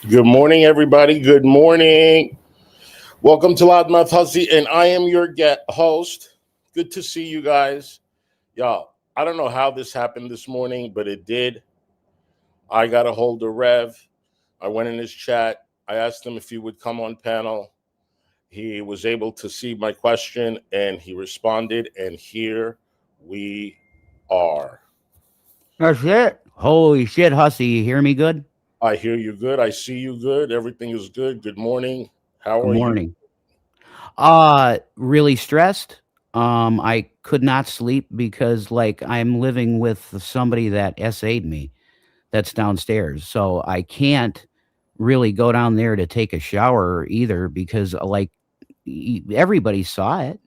Good morning, everybody. Good morning. Welcome to Loudmouth Hussy, and I am your host. Good to see you guys. Y'all, I don't know how this happened this morning, but it did. I got a hold of Rev. I went in his chat. I asked him if he would come on panel. He was able to see my question, and he responded, and here we are. That's it. Holy shit, Hussy. You hear me good? I hear you good. I see you good. Everything is good. Good morning. How are Good morning. Really stressed. I could not sleep because I'm living with somebody that SA'd me that's downstairs. So I can't really go down there to take a shower either because everybody saw it.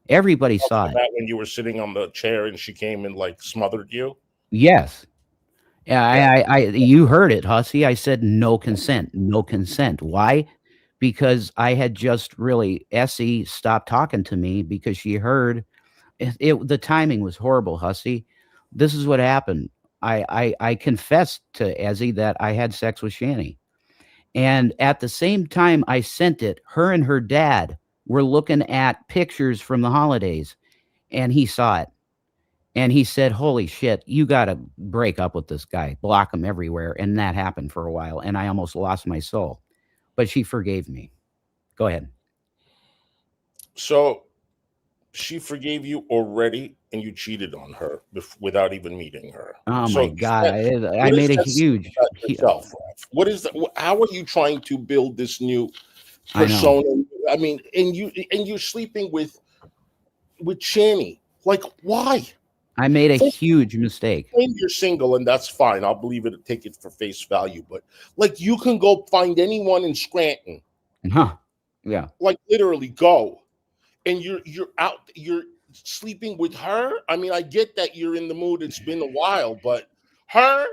Everybody saw it. That when you were sitting on the chair and she came and smothered you? Yes. Yeah, you heard it, Hussy. I said no consent, no consent. Why? Because I had just really Essie stopped talking to me because she heard the timing was horrible, Hussy. This is what happened. I confessed to Essie that I had sex with Shanny. And at the same time I sent it, her and her dad were looking at pictures from the holidays, and he saw it. And he said, holy shit, you got to break up with this guy, block him everywhere. And that happened for a while. And I almost lost my soul. But she forgave me. Go ahead. So she forgave you already, and you cheated on her without even meeting her. Oh, so my God. I made a huge... yourself, what is that? How are you trying to build this new persona? I mean, and you're sleeping with Shanny. Why? I made a huge mistake. You're single, and that's fine. I'll believe it and take it for face value. But you can go find anyone in Scranton. Huh. Yeah. Literally go. And you're out. You're sleeping with her. I mean, I get that you're in the mood. It's been a while, but her.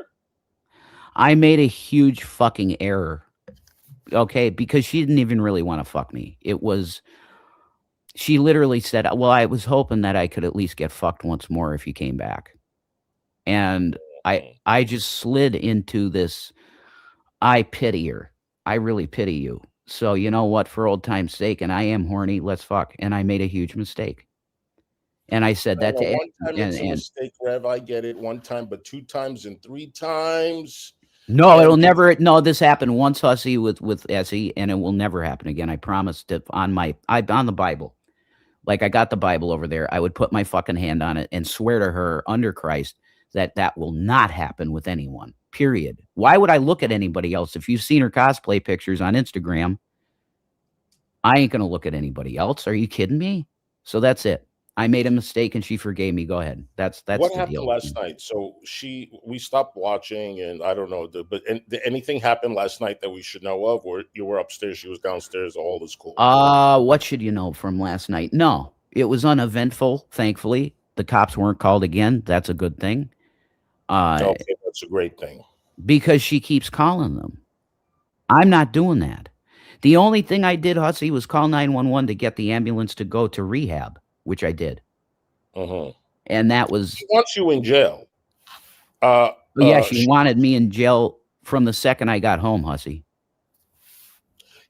I made a huge fucking error. Okay, because she didn't even really want to fuck me. She literally said, well, I was hoping that I could at least get fucked once more if you came back. And I just slid into this, I pity her. I really pity you. So you know what, for old time's sake, and I am horny, let's fuck. And I made a huge mistake. And I said that to one time it's a mistake, Rev. I get it. One time, but 2 times and 3 times. No, it'll never. No, this happened once, Hussy, with Essie, and it will never happen again. I promised it on the Bible. I got the Bible over there. I would put my fucking hand on it and swear to her under Christ that will not happen with anyone, period. Why would I look at anybody else? If you've seen her cosplay pictures on Instagram, I ain't going to look at anybody else. Are you kidding me? So that's it. I made a mistake and she forgave me. Go ahead. That's what happened last night. So we stopped watching, and I don't know. But did anything happen last night that we should know of? Or you were upstairs, she was downstairs. All is cool. What should you know from last night? No, it was uneventful. Thankfully, the cops weren't called again. That's a good thing. Okay, that's a great thing. Because she keeps calling them. I'm not doing that. The only thing I did, Hussy, was call 911 to get the ambulance to go to rehab, which I did. And that was... She wants you in jail. She wanted me in jail from the second I got home, Hussy.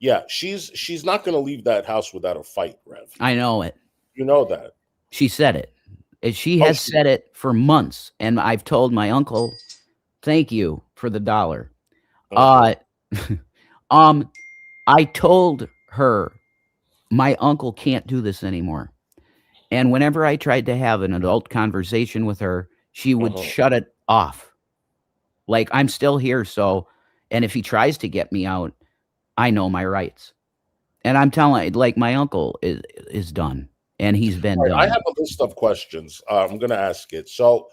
Yeah, she's not going to leave that house without a fight, Rev. I know it. You know that. She said it. She has said it for months, and I've told my uncle, thank you for the $1. I told her my uncle can't do this anymore. And whenever I tried to have an adult conversation with her, she would Uh-huh. shut it off. Like, I'm still here, so, and if he tries to get me out, I know my rights. And I'm telling, like, my uncle is done, and he's been All right, I done. have a list of questions. I'm going to ask it. So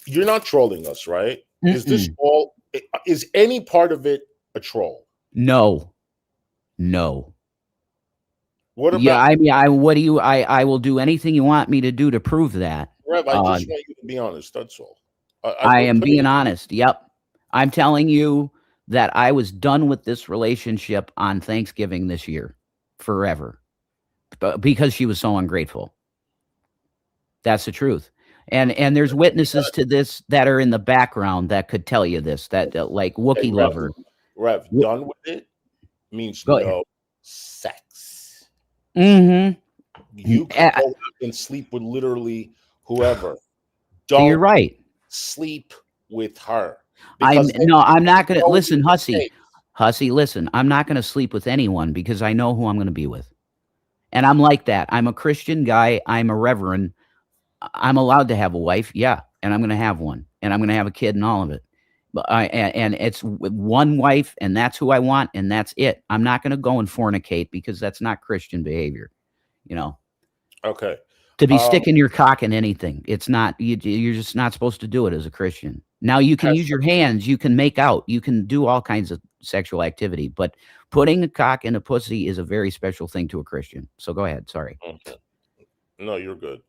you're not trolling us, right? Is this Mm-mm. all? Is any part of it a troll? No, no. What Yeah, about I mean, what do you? I will do anything you want me to do to prove that. Rev? I Uh, just want you to be honest. That's all. I We're am putting being it. honest. Yep, I'm telling you that I was done with this relationship on Thanksgiving this year, forever, because she was so ungrateful. That's the truth. And there's witnesses to this that are in the background that could tell you this. That like Hey, Wookie Lover. Rev, Wo- done with it means Go ahead. no sex. Mm-hmm. You could go out and sleep with literally whoever. You're Don't right. sleep with her I'm because then no, I'm you not gonna know your listen, mistakes. Hussy, listen, I'm not gonna sleep with anyone because I know who I'm gonna be with. And I'm like that. I'm a Christian guy, I'm a reverend. I'm allowed to have a wife, yeah, and I'm gonna have one, and I'm gonna have a kid and all of it. But and it's with one wife, and that's who I want, and that's it. I'm not gonna go and fornicate because that's not Christian behavior, you know. Okay. To be Um, sticking your cock in anything, it's not you're just not supposed to do it as a Christian. Now you can use has your hands, you can make out, you can do all kinds of sexual activity, but putting a cock in a pussy is a very special thing to a Christian. So go ahead, sorry. mhm. No, you're good.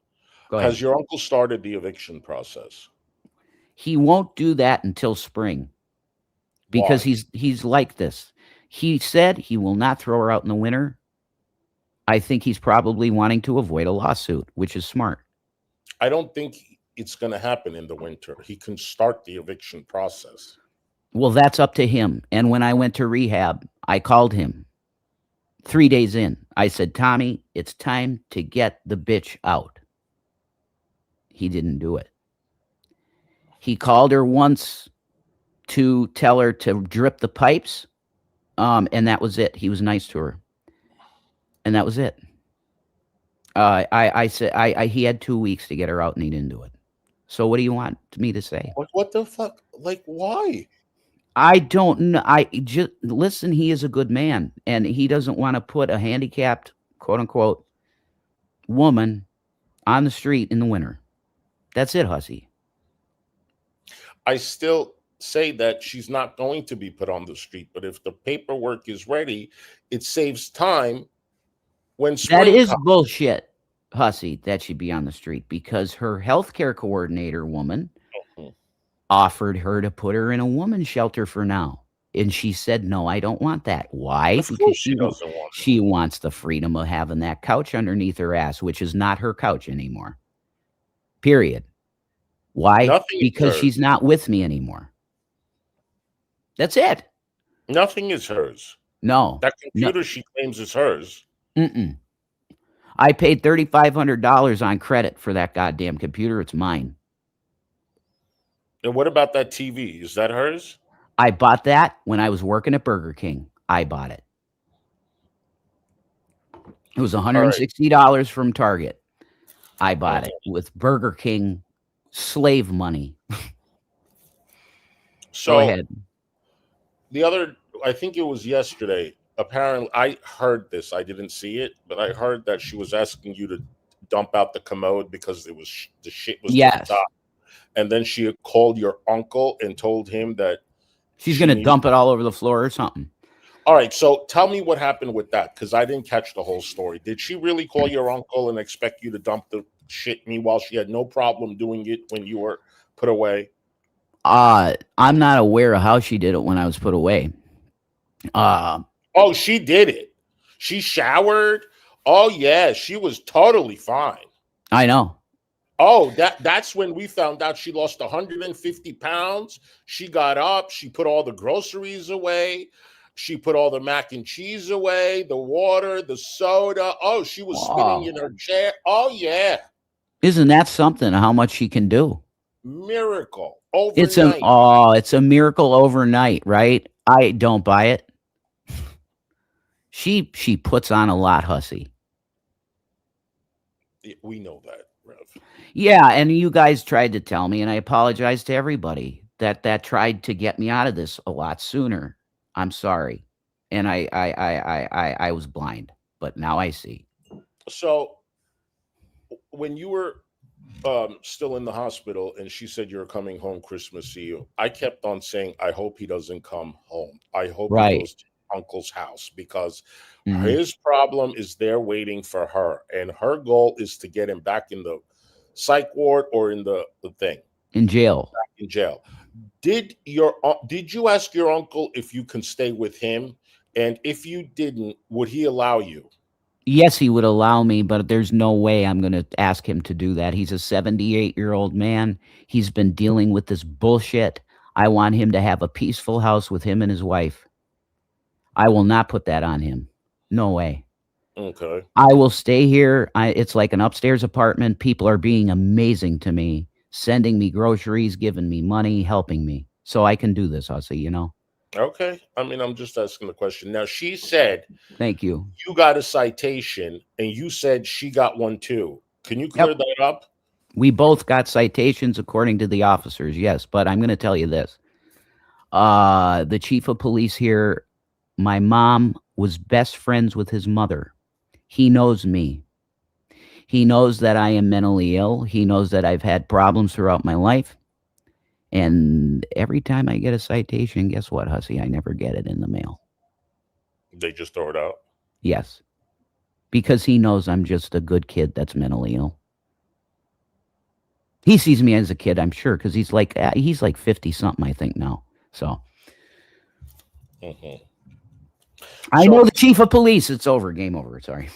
Go Has ahead. your uncle started the eviction process? He won't do that until spring because Why? he's like this. He said he will not throw her out in the winter. I think he's probably wanting to avoid a lawsuit, which is smart. I don't think it's going to happen in the winter. He can start the eviction process. Well, that's up to him. And when I went to rehab, I called him 3 days in. I said, Tommy, it's time to get the bitch out. He didn't do it. He called her once to tell her to drip the pipes, and that was it. He was nice to her, and that was it. I said he had 2 weeks to get her out, and he didn't do it. So what do you want me to say? What the fuck? Like, why? I don't know. I just listen. He is a good man, and he doesn't want to put a handicapped, quote unquote, woman on the street in the winter. That's it, Hussy. I still say that she's not going to be put on the street, but if the paperwork is ready, it saves time when That spring is comes. bullshit, Hussy, that she'd be on the street because her healthcare coordinator woman Mhm. offered her to put her in a woman's shelter for now. And she said, "No, I don't want that." Why? Of Because course she doesn't want it. she wants the freedom of having that couch underneath her ass, which is not her couch anymore. Period. Why? Nothing is Because hers. she's not with me anymore. That's it. Nothing is hers. No. That No. computer she claims is hers. Mm-mm. I paid $3,500 on credit for that goddamn computer. It's mine. And what about that TV? Is that hers? I bought that when I was working at Burger King. I bought it. It was All right. $160 from Target. I bought it Mhm. with Burger King slave money. Go So ahead. the other, I think it was yesterday. Apparently, I heard this. I didn't see it, but I heard that she was asking you to dump out the commode because it was the shit was to the Yes. top. And then she called your uncle and told him that She's going she to needed. dump it all over the floor or something. All right, so tell me what happened with that because I didn't catch the whole story. Did she really call your uncle and expect you to dump the shit? Meanwhile, she had no problem doing it when you were put away. I'm not aware of how she did it when I was put away. Uh, Oh, she did it. She showered. Oh yeah, she was totally fine. I know. Oh, that's when we found out she lost 150 pounds. She got up, she put all the groceries away, she put all the mac and cheese away, the water, the soda. Oh, she was spinning Oh, in her chair. Oh yeah. isn't that something? How much she can do? Miracle overnight. It's a miracle overnight, right? I don't buy it. She puts on a lot, hussy. We know that, Rev. Yeah, and you guys tried to tell me, and I apologize to everybody that tried to get me out of this a lot sooner. I'm sorry, and I was blind, but now I see. So when you were still in the hospital and she said you're coming home Christmas Eve, I kept on saying, I hope he doesn't come home. I hope he Right. goes to uncle's house because Hmm. his problem is there waiting for her. And her goal is to get him back in the psych ward or in the thing, In jail. in jail. Did you ask your uncle if you can stay with him? And if you didn't, would he allow you? Yes, he would allow me, but there's no way I'm going to ask him to do that. He's a 78-year-old man. He's been dealing with this bullshit. I want him to have a peaceful house with him and his wife. I will not put that on him. No way. Okay. I will stay here. It's like an upstairs apartment. People are being amazing to me, sending me groceries, giving me money, helping me. So I can do this, Hussy. Okay. I mean, I'm just asking the question. Now, she said Thank you. you got a citation and you said she got one too. Can you clear Yep. that up? We both got citations according to the officers, yes. But I'm going to tell you this. The chief of police here, my mom was best friends with his mother. He knows me. He knows that I am mentally ill. He knows that I've had problems throughout my life. And every time I get a citation, guess what, Hussy? I never get it in the mail. They just throw it out. Yes. Because he knows I'm just a good kid that's mentally ill. He sees me as a kid, I'm sure, because he's like 50 something, I think now. So Mhm. I So know the chief of police. It's over. Game over. Sorry.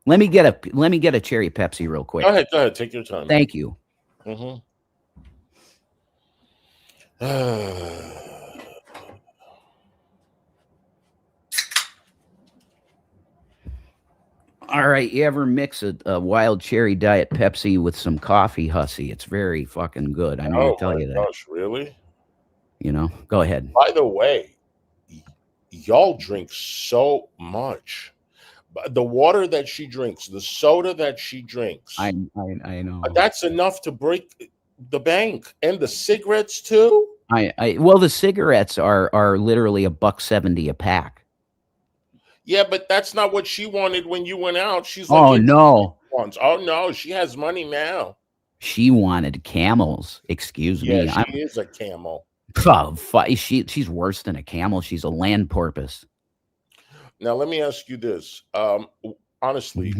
Let me get a cherry Pepsi real quick. go ahead, take your time. Thank you. Hmm. All right, you ever mix a wild cherry diet Pepsi with some coffee, Hussy? It's very fucking good. I'm going to Oh tell my you that. gosh, really? Go ahead. By the way, y'all drink so much. The water that she drinks, the soda that she I drinks, I know. that's enough to break the bank. And the cigarettes too. Well, the cigarettes are literally $1.70 a pack. Yeah, but that's not what she wanted when you went out. She's like, Oh give me no, ones. Oh no, she has money now. she wanted camels. Excuse Yeah, me. she is a camel. She's worse than a camel. She's a land porpoise. Now let me ask you this. Honestly,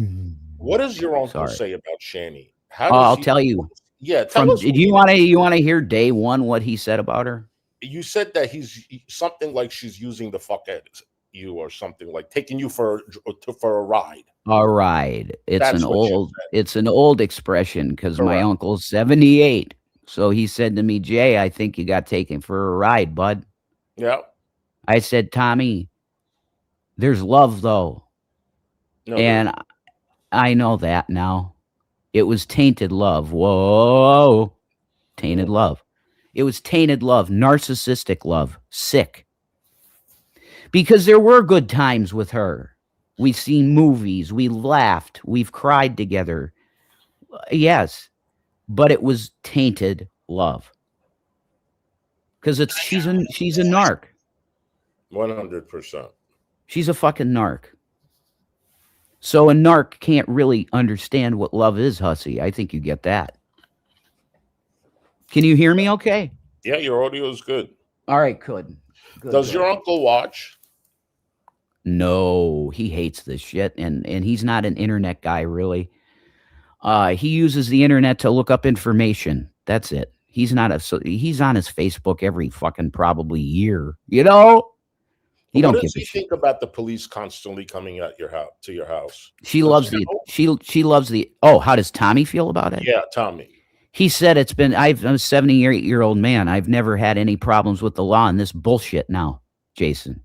what does your uncle Sorry. say about Shanny? How Oh, does I'll he tell you. Yeah, tell From us did what you want to hear day one what he said about her? you said that he's something like she's using the fuck at you or something like taking you for a ride. All right. That's what you said. It's an old expression because my Correct. uncle's 78. So he said to me, Jay, I think you got taken for a ride, bud. Yeah. I said, Tommy, there's love though. No, there's And I know that now. It was tainted love. Whoa. Tainted mm, love. It was tainted love, narcissistic love, sick. Because there were good times with her. We've seen movies, we laughed, we've cried together. Yes, but it was tainted love. Because she's a narc. 100%. She's a fucking narc. So a narc can't really understand what love is, Hussy. I think you get that. Can you hear me okay? Yeah, your audio is good. All right, good. Good, Does your good. uncle watch? No, he hates this shit and he's not an internet guy really. He uses the internet to look up information. That's it. He's on his Facebook every fucking probably year. He What don't does give a he shit. think about the police constantly coming at your house to your house? She Does loves he the know? she loves the Oh, how does Tommy feel about it? Yeah, Tommy. He said I'm a 78-year-old man. I've never had any problems with the law and this bullshit now, Jason.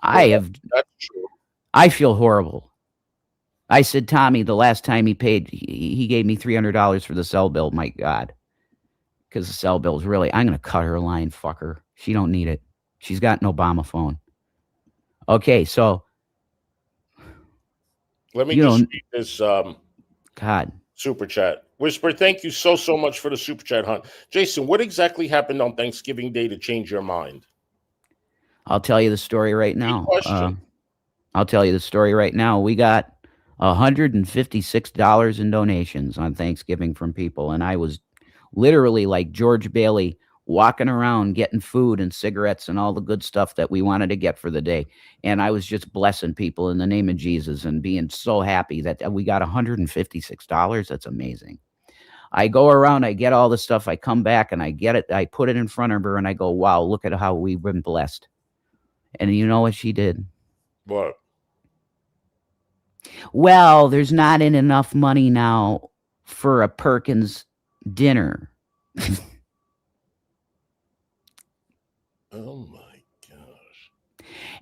Well, I have that's true. I feel horrible. I said, Tommy, the last time he paid, he gave me $300 for the cell bill. My God, because the cell bill is really. I'm gonna cut her line, fuck her. She don't need it. She's got an Obama phone. Okay, so Let me you just know, read this God, super chat. Whisper, thank you so much for the super chat, Hunt. Jason, what exactly happened on Thanksgiving Day to change your mind? I'll tell you the story right Good now. question. I'll tell you the story right now. We got $156 in donations on Thanksgiving from people, and I was literally like George Bailey walking around getting food and cigarettes and all the good stuff that we wanted to get for the day. And I was just blessing people in the name of Jesus and being so happy that we got $156. That's amazing. I go around, I get all the stuff, I come back and I get it, I put it in front of her and I go, wow, look at how we've been blessed. And you know what she did? What? Well, there's not enough money now for a Perkins dinner. Oh my gosh.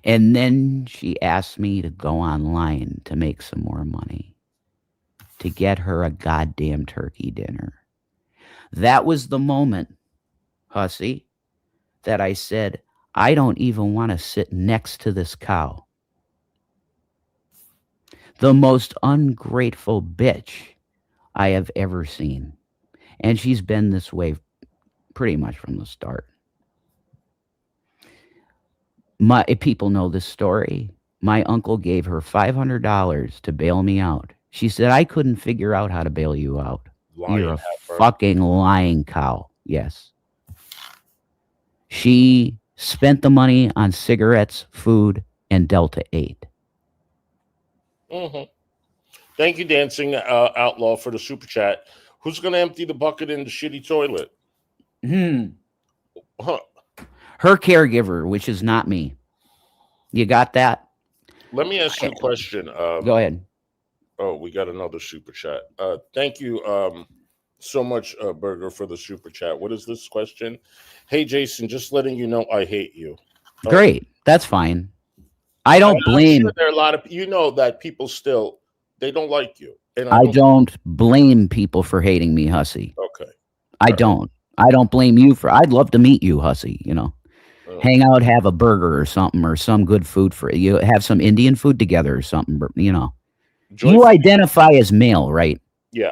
And then she asked me to go online to make some more money to get her a goddamn turkey dinner. That was the moment, hussy, that I said, I don't even want to sit next to this cow. The most ungrateful bitch I have ever seen. And she's been this way pretty much from the start. People know this story. My uncle gave her $500 to bail me out. She said, I couldn't figure out how to bail you out. You're Lion a heifer. fucking lying cow. Yes. She spent the money on cigarettes, food, and Delta 8. Mm-hmm. Thank you, Dancing Outlaw, for the super chat. Who's going to empty the bucket in the shitty toilet? Huh. Her caregiver, which is not me. You got that? Let me ask you a question. Go ahead. Oh, we got another super chat. Thank you so much, Burger, for the super chat. What is this question? Hey, Jason, just letting you know I hate you. Great. That's fine. I don't I'm sure blame there are a lot of that people still they don't like you, and I don't blame people for hating me, hussy. Okay. I don't. I don't blame you for I'd love to meet you, hussy, Hang out, have a burger or something or some good food for you. Have some Indian food together or something, You identify as male, right? Yeah.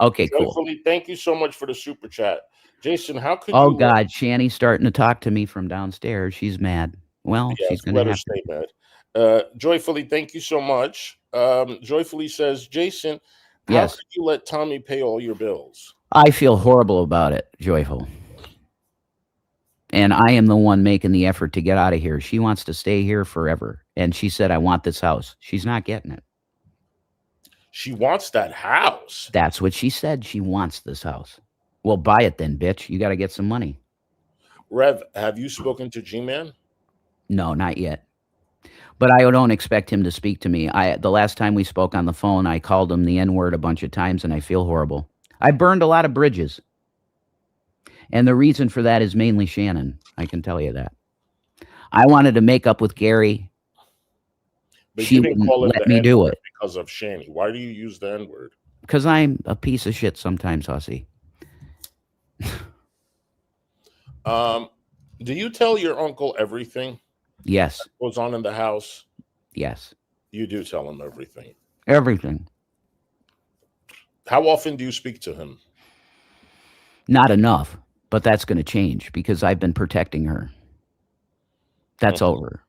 Okay, cool. Joyfully, thank you so much for the super chat. Jason, how could Oh you God, Shanny's starting to talk to me from downstairs. She's mad. Well, Yes, she's gonna let her have to. stay mad. Joyfully, thank you so much. Joyfully says, Jason, how Yes. could you let Tommy pay all your bills? I feel horrible about it, Joyful. And I am the one making the effort to get out of here. She wants to stay here forever. And she said, I want this house. She's not getting it. She wants that house. That's what she said. She wants this house. Well, buy it then, bitch. You got to get some money. Rev, have you spoken to G-Man? No, not yet. But I don't expect him to speak to me. The last time we spoke on the phone, I called him the N-word a bunch of times, and I feel horrible. I burned a lot of bridges. And the reason for that is mainly Shannon. I can tell you that. I wanted to make up with Gary. But She you didn't wouldn't call him let the me do N-word it. because of Shanny. Why do you use the N-word? Because I'm a piece of shit sometimes, hussy. Do you tell your uncle everything? Yes. That goes on in the house? Yes. You do tell him everything. Everything. How often do you speak to him? Not enough, but that's going to change because I've been protecting her. That's over.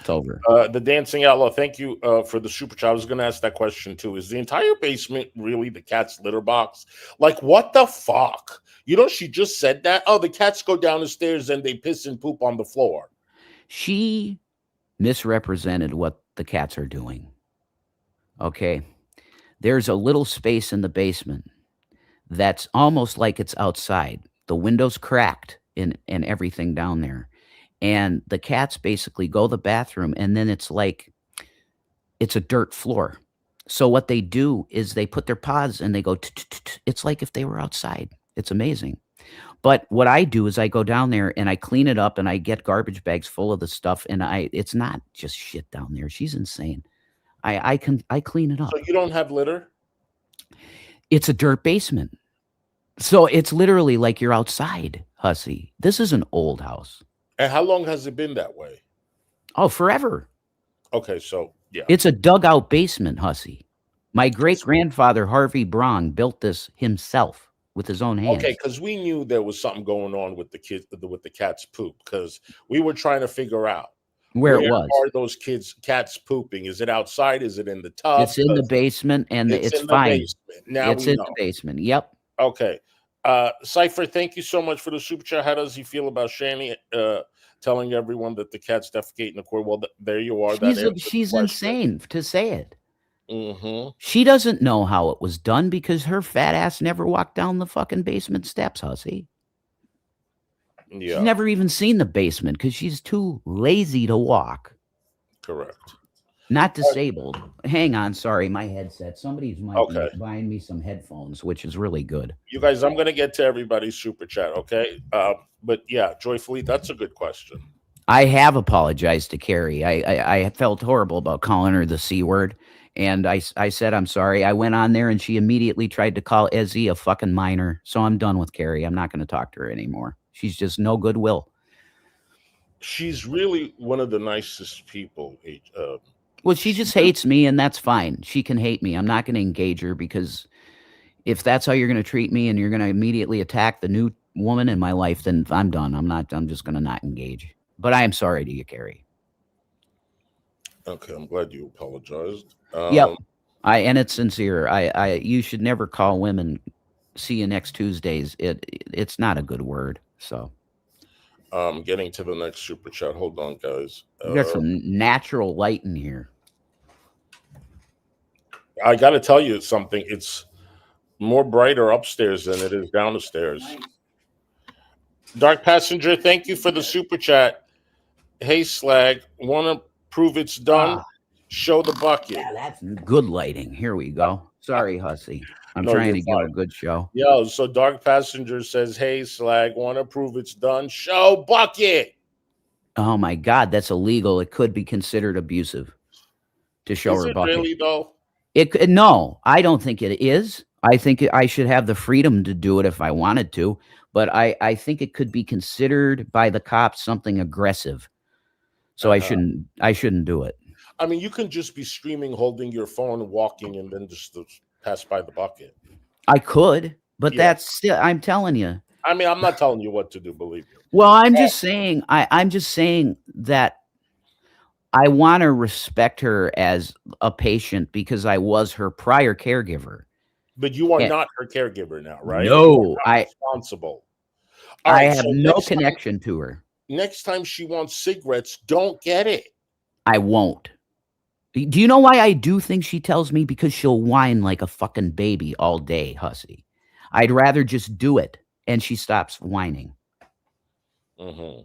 It's over. The Dancing Outlaw, thank you for the super chat. I was going to ask that question too. Is the entire basement really the cat's litter box? Like, what the fuck? She just said that. Oh, the cats go down the stairs and they piss and poop on the floor. She misrepresented what the cats are doing. Okay. There's a little space in the basement that's almost like it's outside. The window's cracked and everything down there. And the cats basically go to the bathroom, and then it's like it's a dirt floor. So what they do is they put their paws and they go, it's like if they were outside. It's amazing. But what I do is I go down there and I clean it up and I get garbage bags full of the stuff, and it's not just shit down there. She's insane. I clean it up. So you don't have litter? It's a dirt basement. So it's literally like you're outside, hussy. This is an old house. And how long has it been that way? Oh, forever. Okay, so yeah. It's a dugout basement, hussy. My great grandfather Harvey Brong built this himself with his own Okay, hands. because we knew there was something going on with the kids with the cat's poop because we were trying to figure out Where it where was. are those cats pooping? Is it outside? Is it in the tub? It's in the Because basement, and it's it's in the fine. basement. Now It's we in know. the basement. Yep. Okay. Cypher, thank you so much for the super chat. How does he feel about Shanny telling everyone that the cat's defecate in the court? Well, there you are. That answered the She's question. insane to say it. Mm-hmm. She doesn't know how it was done because her fat ass never walked down the fucking basement steps, hussy. She's Yeah, never even seen the basement because she's too lazy to walk. correct. Not disabled. Hang on, sorry, my headset. Somebody's might Okay. be buying me some headphones, which is really good. You guys, I'm going to get to everybody's super chat, okay? But yeah, joyfully, that's a good question. I have apologized to Carrie. I felt horrible about calling her the C word. And I said, I'm sorry. I went on there and she immediately tried to call Ezzy a fucking minor. So I'm done with Carrie. I'm not going to talk to her anymore. She's just no goodwill. She's really one of the nicest people. Well, she just hates me, and that's fine. She can hate me. I'm not going to engage her because if that's how you're going to treat me and you're going to immediately attack the new woman in my life, then I'm done. I'm just going to not engage. But I am sorry to you, Carrie. Okay, I'm glad you apologized. Yep. And it's sincere. You should never call women see you next Tuesdays. It's not a good word. So Getting to the next super chat. Hold on, guys. we got some natural light in here. I got to tell you something. It's more brighter upstairs than it is down the stairs. Dark Passenger, thank you for the super chat. Hey, Slag, want to prove it's done? Show the bucket. Yeah, that's good lighting. Here we go. Sorry, hussy. I'm No, trying you're to give a fine. good show. Yo, so Dark Passenger says, hey, Slag, want to prove it's done? Show bucket. Oh my God, that's illegal. It could be considered abusive to show Is her it bucket. really, though? No, I don't think it is. I think I should have the freedom to do it if I wanted to, but I think it could be considered by the cops something aggressive. So I shouldn't do it. I mean, you can just be streaming, holding your phone, walking, and then just pass by the bucket. I could, but Yeah. that's still, I'm telling you. I mean, I'm not telling you what to do, believe me. Well, I'm just saying that I want to respect her as a patient because I was her prior caregiver. But you are Yeah. not her caregiver now, right? No, you are not responsible. All I right, have so no connection to her. Next time she wants cigarettes, don't get it. I won't. Do you know why I do think she tells me? Because she'll whine like a fucking baby all day, hussy. I'd rather just do it, and she stops whining. Mm-hmm.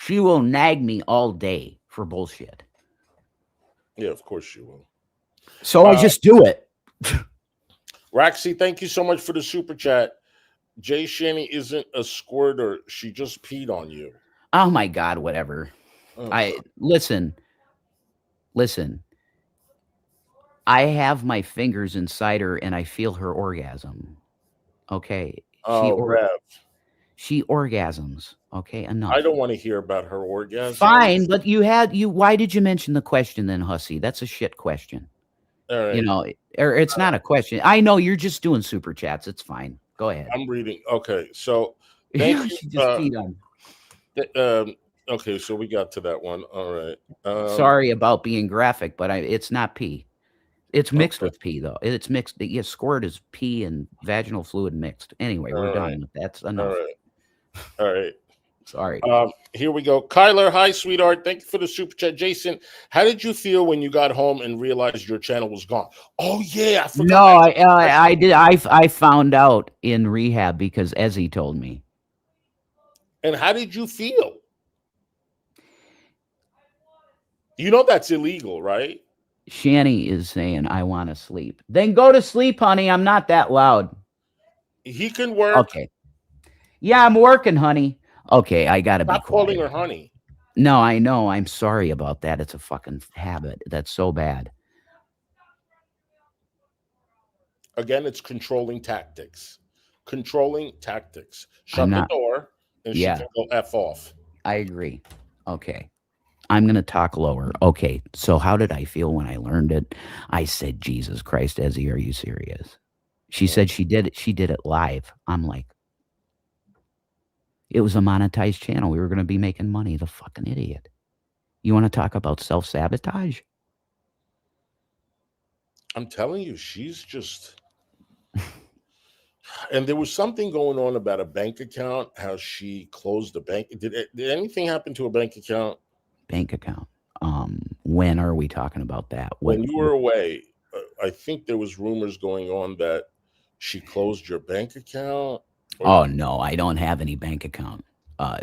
She will nag me all day for bullshit. Yeah, of course she will. So I just do it. Roxy, thank you so much for the super chat. Jay Shanny isn't a squirter. She just peed on you. Oh my God, whatever. Listen. I have my fingers inside her and I feel her orgasm. Okay. Rev. She orgasms. Okay, enough. I don't want to hear about her orgasm. Fine, but why did you mention the question then, hussy? That's a shit question. All right. You know, or it's not a question. I know you're just doing super chats. It's fine. Go ahead. I'm reading. Okay, so thank you. She just peed on. Okay, so we got to that one. All right. Sorry about being graphic, but it's not pee. It's mixed with pee, though. It's mixed. Yeah, squirt is pee and vaginal fluid mixed. Anyway, we're done with that. That's enough. All right. Sorry. Here we go. Kyler, hi, sweetheart. Thank you for the super chat. Jason, how did you feel when you got home and realized your channel was gone? Oh yeah, I forgot. No, I did. I found out in rehab because Ezzy told me. And how did you feel? You know that's illegal, right? Shanny is saying, I want to sleep. Then go to sleep, honey. I'm not that loud. He can work. Okay. Yeah, I'm working, honey. Okay, I got to be quiet. Stop calling her honey. No, I know. I'm sorry about that. It's a fucking habit. That's so bad. Again, it's controlling tactics. Controlling tactics. Shut the door and she can go F off. I agree. Okay. I'm going to talk lower. Okay, so how did I feel when I learned it? I said, Jesus Christ, Ezzy, are you serious? She Mm. said she did it live. I'm like, it was a monetized channel. We were going to be making money. The fucking idiot. You want to talk about self-sabotage? I'm telling you, she's just. And there was something going on about a bank account. How she closed the bank. Did anything happen to a bank account Bank account. When are we talking about that? What? when you were away? I think there was rumors going on that she closed your bank account. Or Oh no, I don't have any bank account.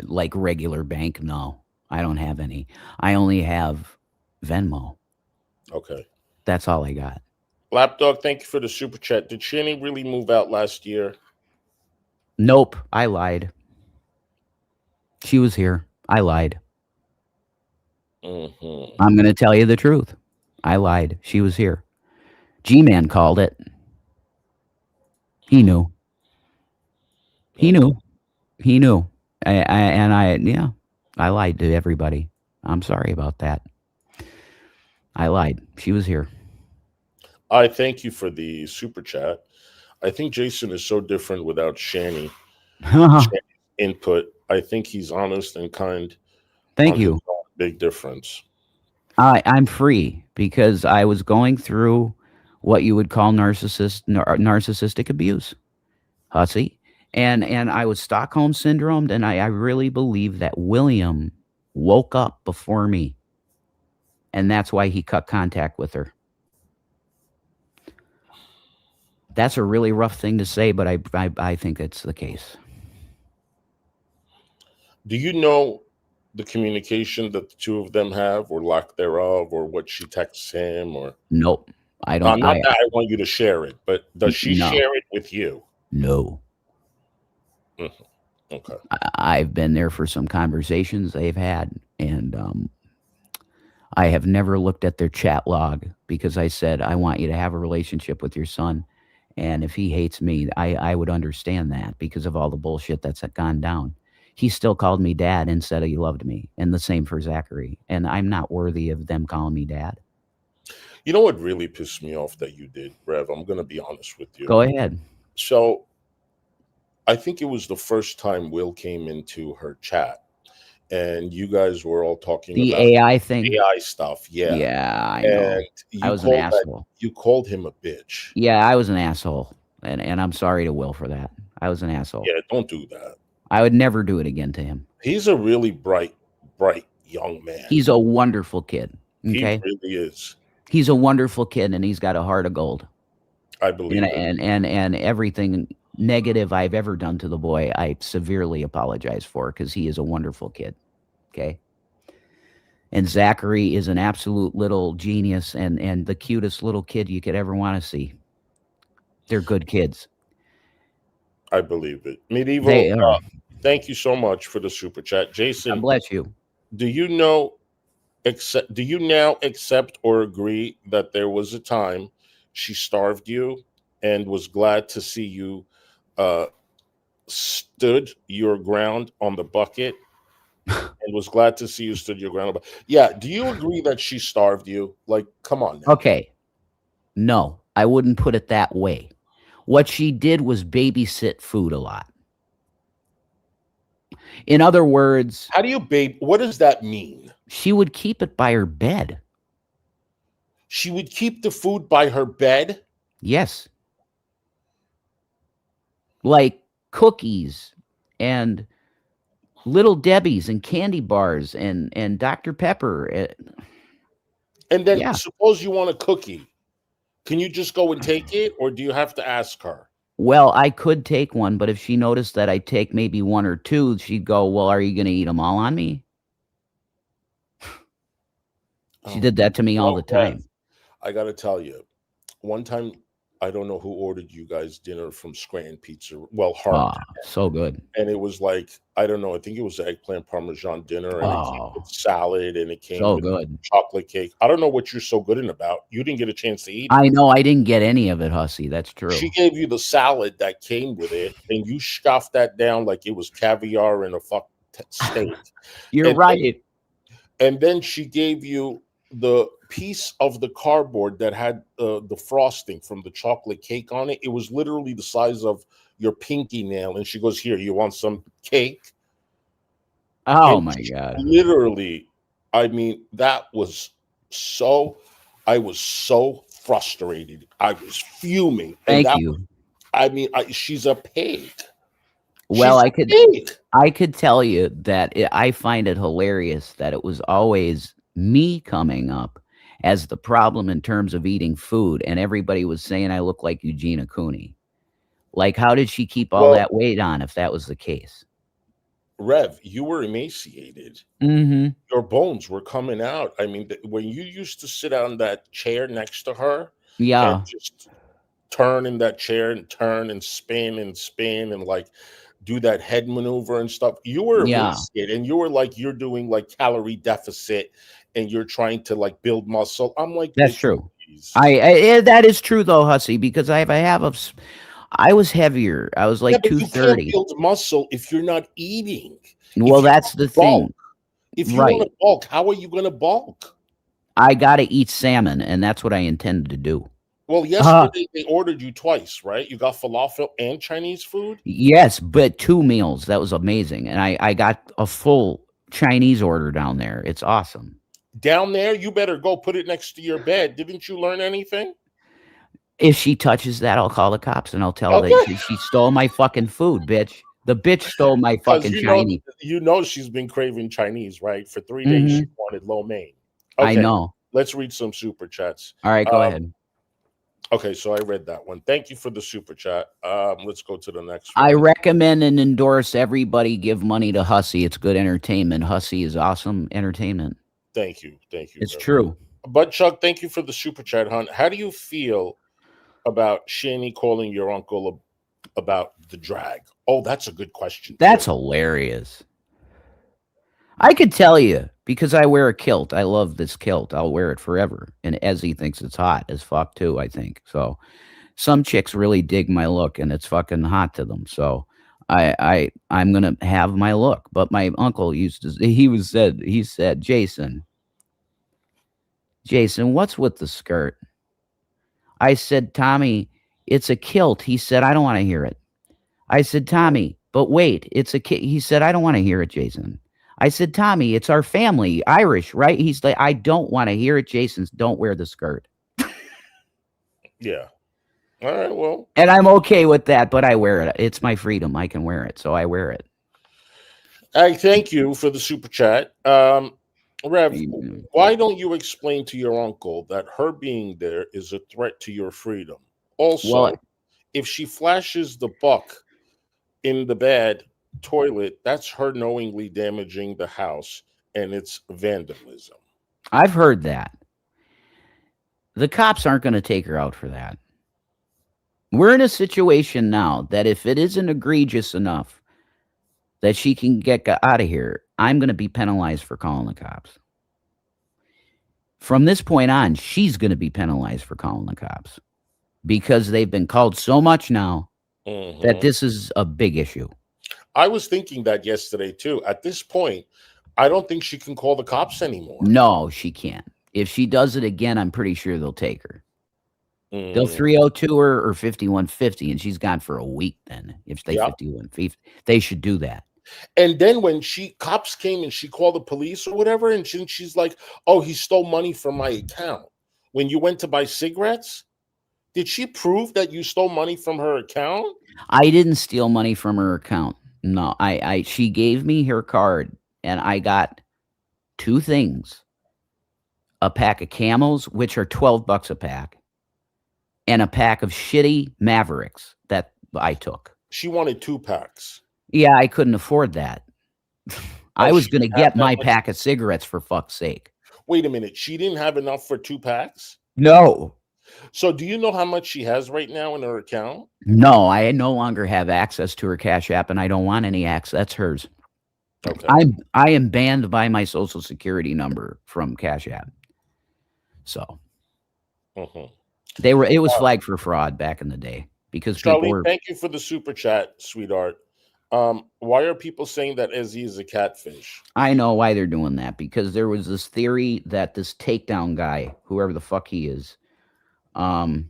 Like regular bank, no. I don't have any. I only have Venmo. okay, That's all I got. Lapdog. Thank you for the super chat. Did Shanny really move out last year? Nope, I lied. She was here. I lied. Mm-hmm. I'm going to tell you the truth. I lied. She was here. G-Man called it. He knew. He Mm-hmm. knew. He knew. Yeah, I lied to everybody. I'm sorry about that. I lied. She was here. I thank you for the super chat. I think Jason is so different without Shanny's input. I think he's honest and kind Thank on his you. own. Big difference. I'm free because I was going through what you would call narcissistic abuse, hussy, and I was Stockholm syndromed, and I really believe that William woke up before me, and that's why he cut contact with her. That's a really rough thing to say, but I think it's the case. Do you know the communication that the two of them have, or lack thereof, or what she texts him, or Nope, I don't. not that I want you to share it, but does she No, share it with you? no. Mhm. Okay. I've been there for some conversations they've had, and I have never looked at their chat log because I said, I want you to have a relationship with your son. And if he hates me, I would understand that because of all the bullshit that's gone down. He still called me dad and said he loved me. And the same for Zachary. And I'm not worthy of them calling me dad. You know what really pissed me off that you did, Rev? I'm going to be honest with you. Go ahead. So I think it was the first time Will came into her chat, and you guys were all talking The about AI thing. AI stuff. Yeah, Yeah, I and know. I was an asshole. you called him a bitch. Yeah, I was an asshole. And I'm sorry to Will for that. I was an asshole. Yeah, don't do that. I would never do it again to him. He's a really bright young man. He's a wonderful kid. He Okay. really is. He's a wonderful kid and he's got a heart of gold. I And believe it. and everything negative I've ever done to the boy, I severely apologize for because he is a wonderful kid. Okay. And Zachary is an absolute little genius and the cutest little kid you could ever want to see. They're good kids. I believe it. Medieval. They are. Thank you so much for the super chat, God Jason. bless you. Do you know? Do you now accept or agree that there was a time she starved you and was glad to see you uh, stood your ground on the bucket and was glad to see you stood your ground? Yeah. Do you agree that she starved you? Like, come on now. Okay. No, I wouldn't put it that way. What she did was babysit food a lot. In other words, How do you, babe? What does that mean? she would keep it by her bed. She would keep the food by her bed. Yes. Like cookies and Little Debbie's and candy bars and Dr. Pepper. And then Yeah. suppose you want a cookie. Can you just go and take it, or do you have to ask her? Well, I could take one, but if she noticed that I take maybe one or two, she'd go, well, are you going to eat them all on me? She did that to me all the time. I got to tell you, one time, I don't know who ordered you guys dinner from Scranton Pizza. Well, Hart. So good. And it was like, I don't know, I think it was eggplant parmesan dinner, and it came with salad, and it came so with good. chocolate cake. I don't know what you're so good in about. You didn't get a chance to eat it. I know. I didn't get any of it, hussy. That's true. She gave you the salad that came with it, and you scoffed that down like it was caviar and a steak. You're right. and then she gave you the piece of the cardboard that had the frosting from the chocolate cake on it. It was literally the size of your pinky nail, and she goes, "Here, you want some cake?" Oh And my God. literally, I mean, that was so. I was so frustrated. I was fuming, and Thank that was. you. I mean, she's a pig. Well, She's a pig. I could tell you that I find it hilarious that it was always me coming up as the problem in terms of eating food, and everybody was saying I look like Eugenia Cooney. Like, how did she keep all Well, that weight on if that was the case? Rev, you were emaciated. Mhm. Your bones were coming out. I mean, when you used to sit on that chair next to her and Yeah. just turn in that chair and turn and spin and like do that head maneuver and stuff, you were Yeah. emaciated and you were like you're doing like calorie deficit and you're trying to like build muscle. I'm like, That's bitch, true. please. That is true though, Hussy, because I was heavier. I was Yeah, like but you can't 230. build muscle if you're not eating. Well, If you that's want to the bulk, thing. if you want Right. to bulk, how are you going to bulk? I gotta eat salmon, and that's what I intended to do. Well, Uh, yesterday they ordered you twice, right? You got falafel and Chinese food yes, but 2 meals, that was amazing, and I got a full Chinese order down there. It's awesome. down there. You better go put it next to your bed. Didn't you learn anything? If she touches that, I'll call the cops, and I'll tell her that Okay, she stole my fucking food, bitch. The bitch stole my because fucking Chinese. you know she's been craving Chinese, right? For 3 days she Mhm. wanted lo mein. I Okay, know. let's read some super chats. Alright, go Um, ahead. okay, so I read that one. Thank you for the super chat. Let's go to the next I one. recommend and endorse everybody give money to Hussy. It's good entertainment. Hussy is awesome entertainment. Thank you It's very much. true. But Chuck, thank you for the super chat, hon. How do you feel about Shanny calling your uncle about the drag? Oh, that's a good question too. That's hilarious. I could tell you because I wear a kilt. I love this kilt. I'll wear it forever. And Ezzy thinks it's hot as fuck too, I think. So some chicks really dig my look and it's fucking hot to them. So I'm gonna have my look. But my uncle used to he said, Jason, what's with the skirt? I said, Tommy, it's a kilt. He said, I don't want to hear it. I said, Tommy, but wait, it's a kid. He said, I don't want to hear it, Jason. I said, Tommy, it's our family, Irish, right? He's like, I don't want to hear it, Jason. Don't wear the skirt. Yeah. All right. Well, And I'm okay with that, but I wear it. It's my freedom. I can wear it. So I wear it. I thank you for the super chat. Rev, Mm. why don't you explain to your uncle that her being there is a threat to your freedom? Also, Well, if she flashes the buck in the bed toilet, that's her knowingly damaging the house and it's vandalism. I've heard that. The cops aren't going to take her out for that. We're in a situation now that if it isn't egregious enough that she can get out of here, I'm going to be penalized for calling the cops. From this point on, she's going to be penalized for calling the cops because they've been called so much now that Mhm. this is a big issue. I was thinking that yesterday too. At this point, I don't think she can call the cops anymore. No, she can't. If she does it again, I'm pretty sure they'll take her. They'll Mm, 302 her or 5150, and she's gone for a week then. If they yeah. 5150, they should do that. And then when she cops came and she called the police or whatever, and she's like, "Oh, he stole money from my account." When you went to buy cigarettes, did she prove that you stole money from her account? I didn't steal money from her account. No, she gave me her card and I got 2 things. A pack of Camels, which are $12 a pack, and a pack of shitty Mavericks that I took. She wanted 2 packs. Yeah, I couldn't afford that. Oh, I was she gonna didn't have get that my much. pack of cigarettes for fuck's sake. Wait a minute. She didn't have enough for 2 packs. No. So, do you know how much she has right now in her account? No, I no longer have access to her Cash App, and I don't want any access. That's hers. Okay. I am banned by my Social Security number from Cash App. So Mhm. it was flagged for fraud back in the day because people Charlene, were thank you for the super chat, sweetheart. Why are people saying that Ezzy is a catfish? I know why they're doing that, because there was this theory that this takedown guy, whoever the fuck he is, um,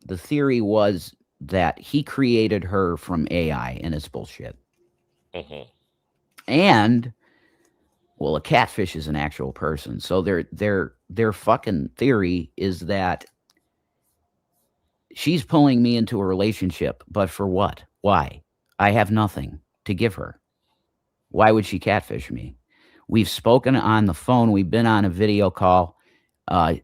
the theory was that he created her from AI, and it's bullshit. Hmm. And well, a catfish is an actual person, so their fucking theory is that she's pulling me into a relationship, but for what? Why? I have nothing to give her. Why would she catfish me? We've spoken on the phone. We've been on a video call. Uh,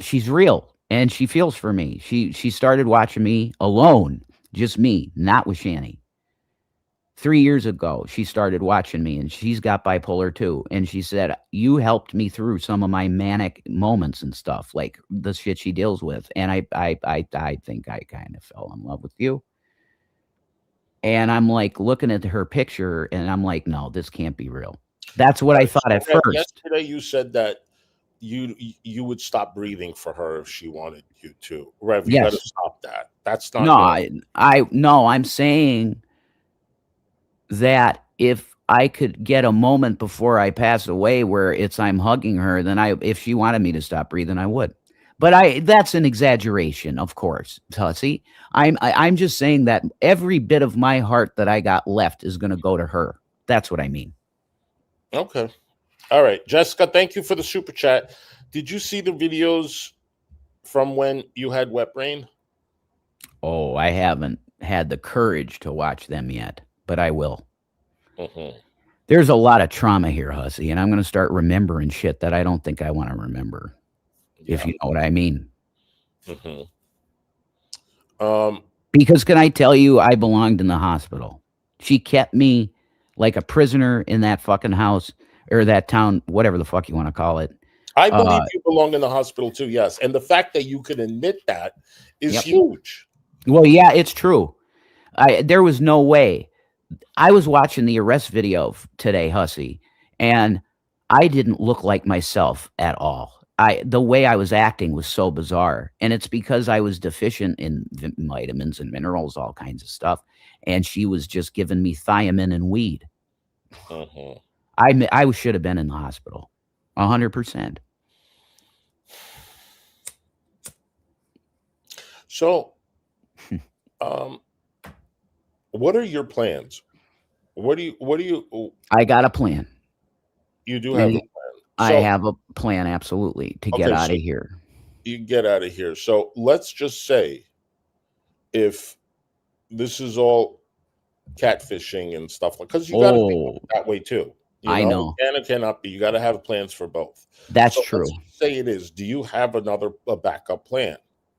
she's real, and she feels for me. She started watching me alone, just me, not with Shanny. 3 years ago, she started watching me, and she's got bipolar too. And she said, "You helped me through some of my manic moments and stuff, like the shit she deals with." And I think I kind of fell in love with you. And I'm like looking at her picture, and I'm like, no, this can't be real. That's what I Right. thought So at Rev, first. yesterday you said that you would stop breathing for her if she wanted you to. Rev, you got to Yes. stop that. That's No, not normal. no, I'm saying that if I could get a moment before I pass away where it's I'm hugging her, then if she wanted me to stop breathing, I would. But that's an exaggeration, of course, Tussie. I'm just saying that every bit of my heart that I got left is going to go to her. That's what I mean. Okay. All right, Jessica. Thank you for the super chat. Did you see the videos from when you had wet brain? Oh, I haven't had the courage to watch them yet, but I will. Hmm. There's a lot of trauma here, Hussy, and I'm going to start remembering shit that I don't think I want to remember, if Yeah. you know what I mean. Hmm. Um. Because can I tell you, I belonged in the hospital. She kept me like a prisoner in that fucking house or that town, whatever the fuck you want to call it. I believe Uh, you belong in the hospital too. Yes, and the fact that you could admit that is yep. huge. Well, yeah, it's true. There was no way. I was watching the arrest video today, Hussy, and I didn't look like myself at all. The way I was acting was so bizarre, and it's because I was deficient in vitamins and minerals, all kinds of stuff, and she was just giving me thiamine and weed. Hmm. I should have been in the hospital, 100%. So, um, what are your plans? What do you? I got a plan. You do have a And plan. I So, have a plan, absolutely, to get okay, out so of here. you get out of here. So let's just say if this is all catfishing and stuff like, because you got to think of Oh, it that way too. You I know, it know. can and cannot be. You got to have plans for both. That's So let's true. just say it is. Do you have a backup plan?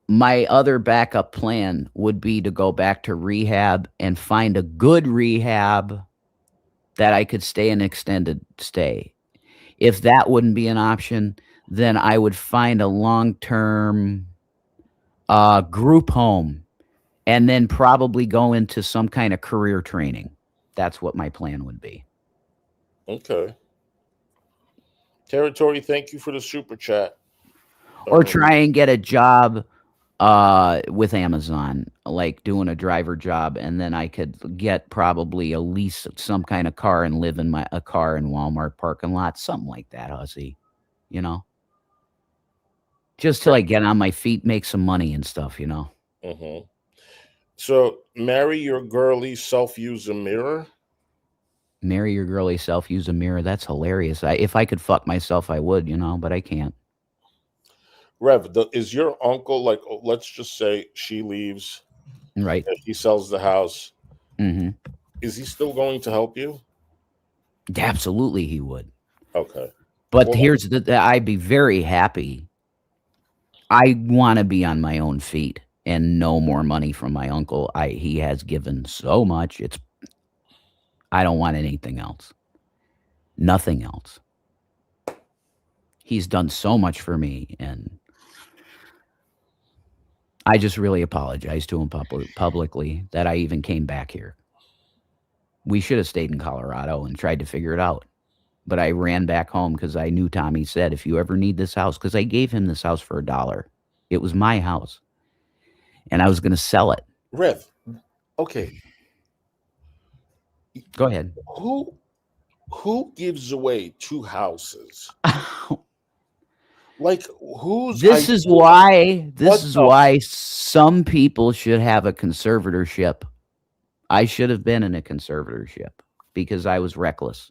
My other backup plan would be to go back to rehab and find a good rehab that I could stay an extended stay. If that wouldn't be an option, then I would find a long-term group home and then probably go into some kind of career training. That's what my plan would be. Okay. Territory, thank you for the super chat. Or Um, try and get a job with Amazon, like doing a driver job, and then I could get probably a lease some kind of car and live in a car in Walmart parking lot, something like that, Hussy. You know, just till I get on my feet, make some money and stuff. mhm. So marry your girly self-use a mirror. Marry your girly self, use a mirror. That's hilarious. If I could fuck myself, I would, but I can't. Rev, is your uncle like? Let's just say she leaves. Right. If he sells the house, Hmm. is he still going to help you? Absolutely, he would. Okay. But Well, I'd be very happy. I want to be on my own feet and no more money from my uncle. He has given so much. I don't want anything else. Nothing else. He's done so much for me, and I just really apologize to him publicly that I even came back here. We should have stayed in Colorado and tried to figure it out. But I ran back home because I knew Tommy said, if you ever need this house, because I gave him this house for $1. It was my house, and I was going to sell it. Rev, okay. Go ahead. Who gives away two houses? Like whose This is idea? why What the some people should have a conservatorship. I should have been in a conservatorship because I was reckless,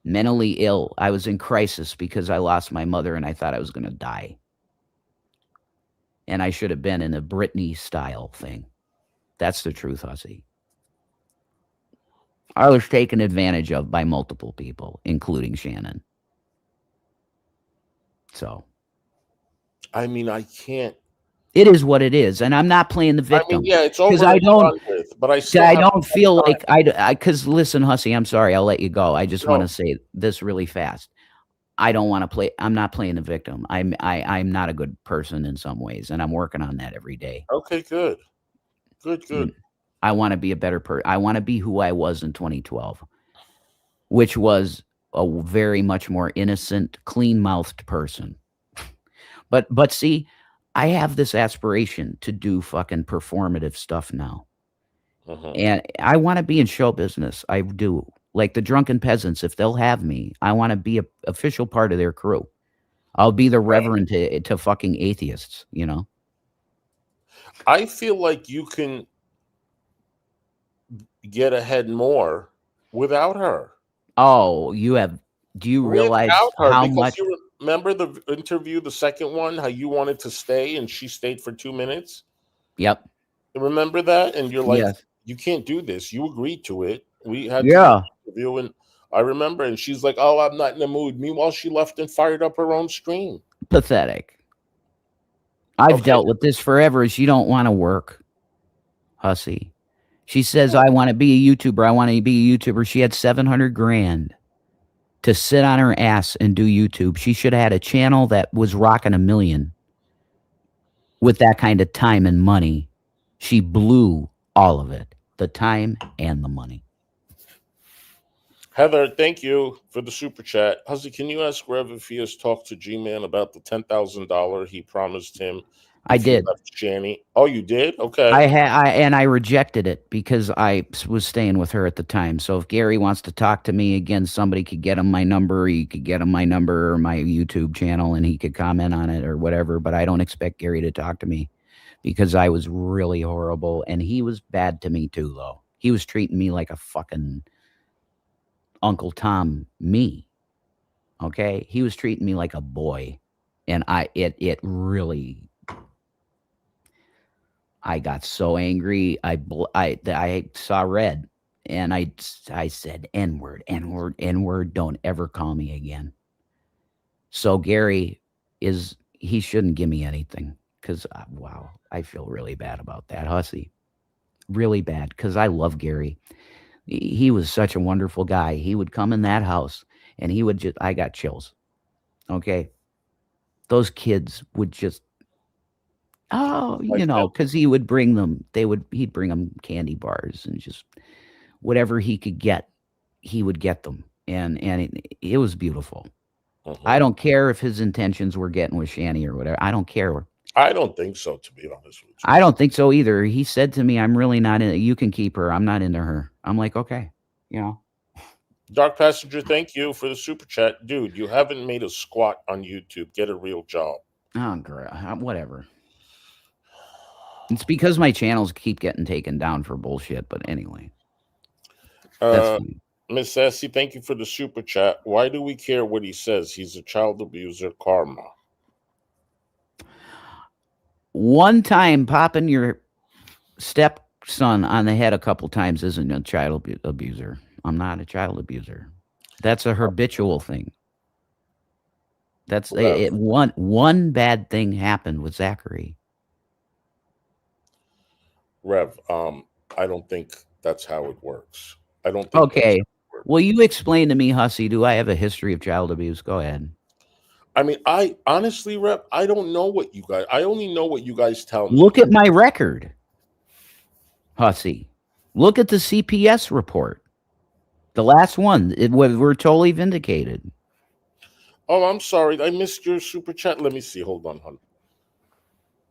mentally ill. I was in crisis because I lost my mother and I thought I was going to die. And I should have been in a Britney style thing. That's the truth, Hussy. I was taken advantage of by multiple people, including Shannon. So I mean, I can't. it is what it is, and I'm not playing the I mean, victim yeah, it's because over and done with, but I still I have don't a feel hard like I. Because listen, Hussy, I'm sorry, I'll let you go. I just time. want to No, say this really fast. I don't want to play. I'm not playing the victim. I'm not a good person in some ways, and I'm working on that every day. okay, good, good, You good. know, I want to be a better person. I want to be who I was in 2012, which was a very much more innocent, clean-mouthed person. But see, I have this aspiration to do fucking performative stuff now. Hmm. And I want to be in show business. I do. Like the Drunken Peasants, if they'll have me, I want to be a official part of their crew. I'll be the Right. reverend to fucking atheists, you know? I feel like you can get ahead more without her. Oh, do you realize Without her, how because much? you remember the interview, the second one, how you wanted to stay and she stayed for 2 minutes. Yep. Remember that? And you're like, Yes. you can't do this. You agreed to it. We had to do Yeah. the interview, and I remember. And she's like, "Oh, I'm not in the mood." Meanwhile, she left and fired up her own stream. Pathetic. I've Okay, dealt with this forever. She don't want to work, Hussy. She says, I want to be a YouTuber. I want to be a YouTuber. She had 700 grand to sit on her ass and do YouTube. She should have had a channel that was rocking 1 million with that kind of time and money. She blew all of it, the time and the money. Heather, thank you for the super chat. Huzzy, can you ask Rev if he has talked to G-Man about the $10,000 he promised him I if he did. left Shanny? Oh, you did? Okay. I rejected it because I was staying with her at the time. So if Gary wants to talk to me again, somebody could get him my number. He could get him my number or my YouTube channel, and he could comment on it or whatever. But I don't expect Gary to talk to me because I was really horrible, and he was bad to me too. Though he was treating me like a fucking Uncle Tom. Me, okay? He was treating me like a boy, and it really. I got so angry. I saw red, and I said N word, N word, N word. Don't ever call me again. So Gary he shouldn't give me anything because wow, I feel really bad about that, Hussy. Really bad because I love Gary. He was such a wonderful guy. He would come in that house, and he would just. I got chills. Okay, those kids would just. Oh, Like that. because he would bring them. He'd bring them candy bars and just whatever he could get, he would get them, and it was beautiful. I Mhm. don't care if his intentions were getting with Shanny or whatever. I don't care. I don't think so, to be honest with you. I don't think so either. He said to me, "I'm really not in. You can keep her. I'm not into her." I'm like, okay, you know. Dark Passenger, thank you for the super chat. Dude, you haven't made a squat on YouTube. Get a real job. Oh, girl, whatever. It's because my channels keep getting taken down for bullshit. But anyway, that's Uh, fine. Miss Sassy, thank you for the super chat. Why do we care what he says? He's a child abuser, karma. One time popping your stepson on the head a couple times isn't a child abuser. I'm not a child abuser. That's a habitual thing. That's Rev, one bad thing happened with Zachary. Rev, I don't think that's how it works. I don't think that's Okay. how it works. Well, you explain to me, Hussy, do I have a history of child abuse? Go ahead. I mean, I honestly, Rev, I don't know what you guys, I only know what you guys tell me. Look at my record, Hussy. Look at the CPS report. The last one. We're totally vindicated. Oh, I'm sorry. I missed your super chat. Let me see. Hold on, hon.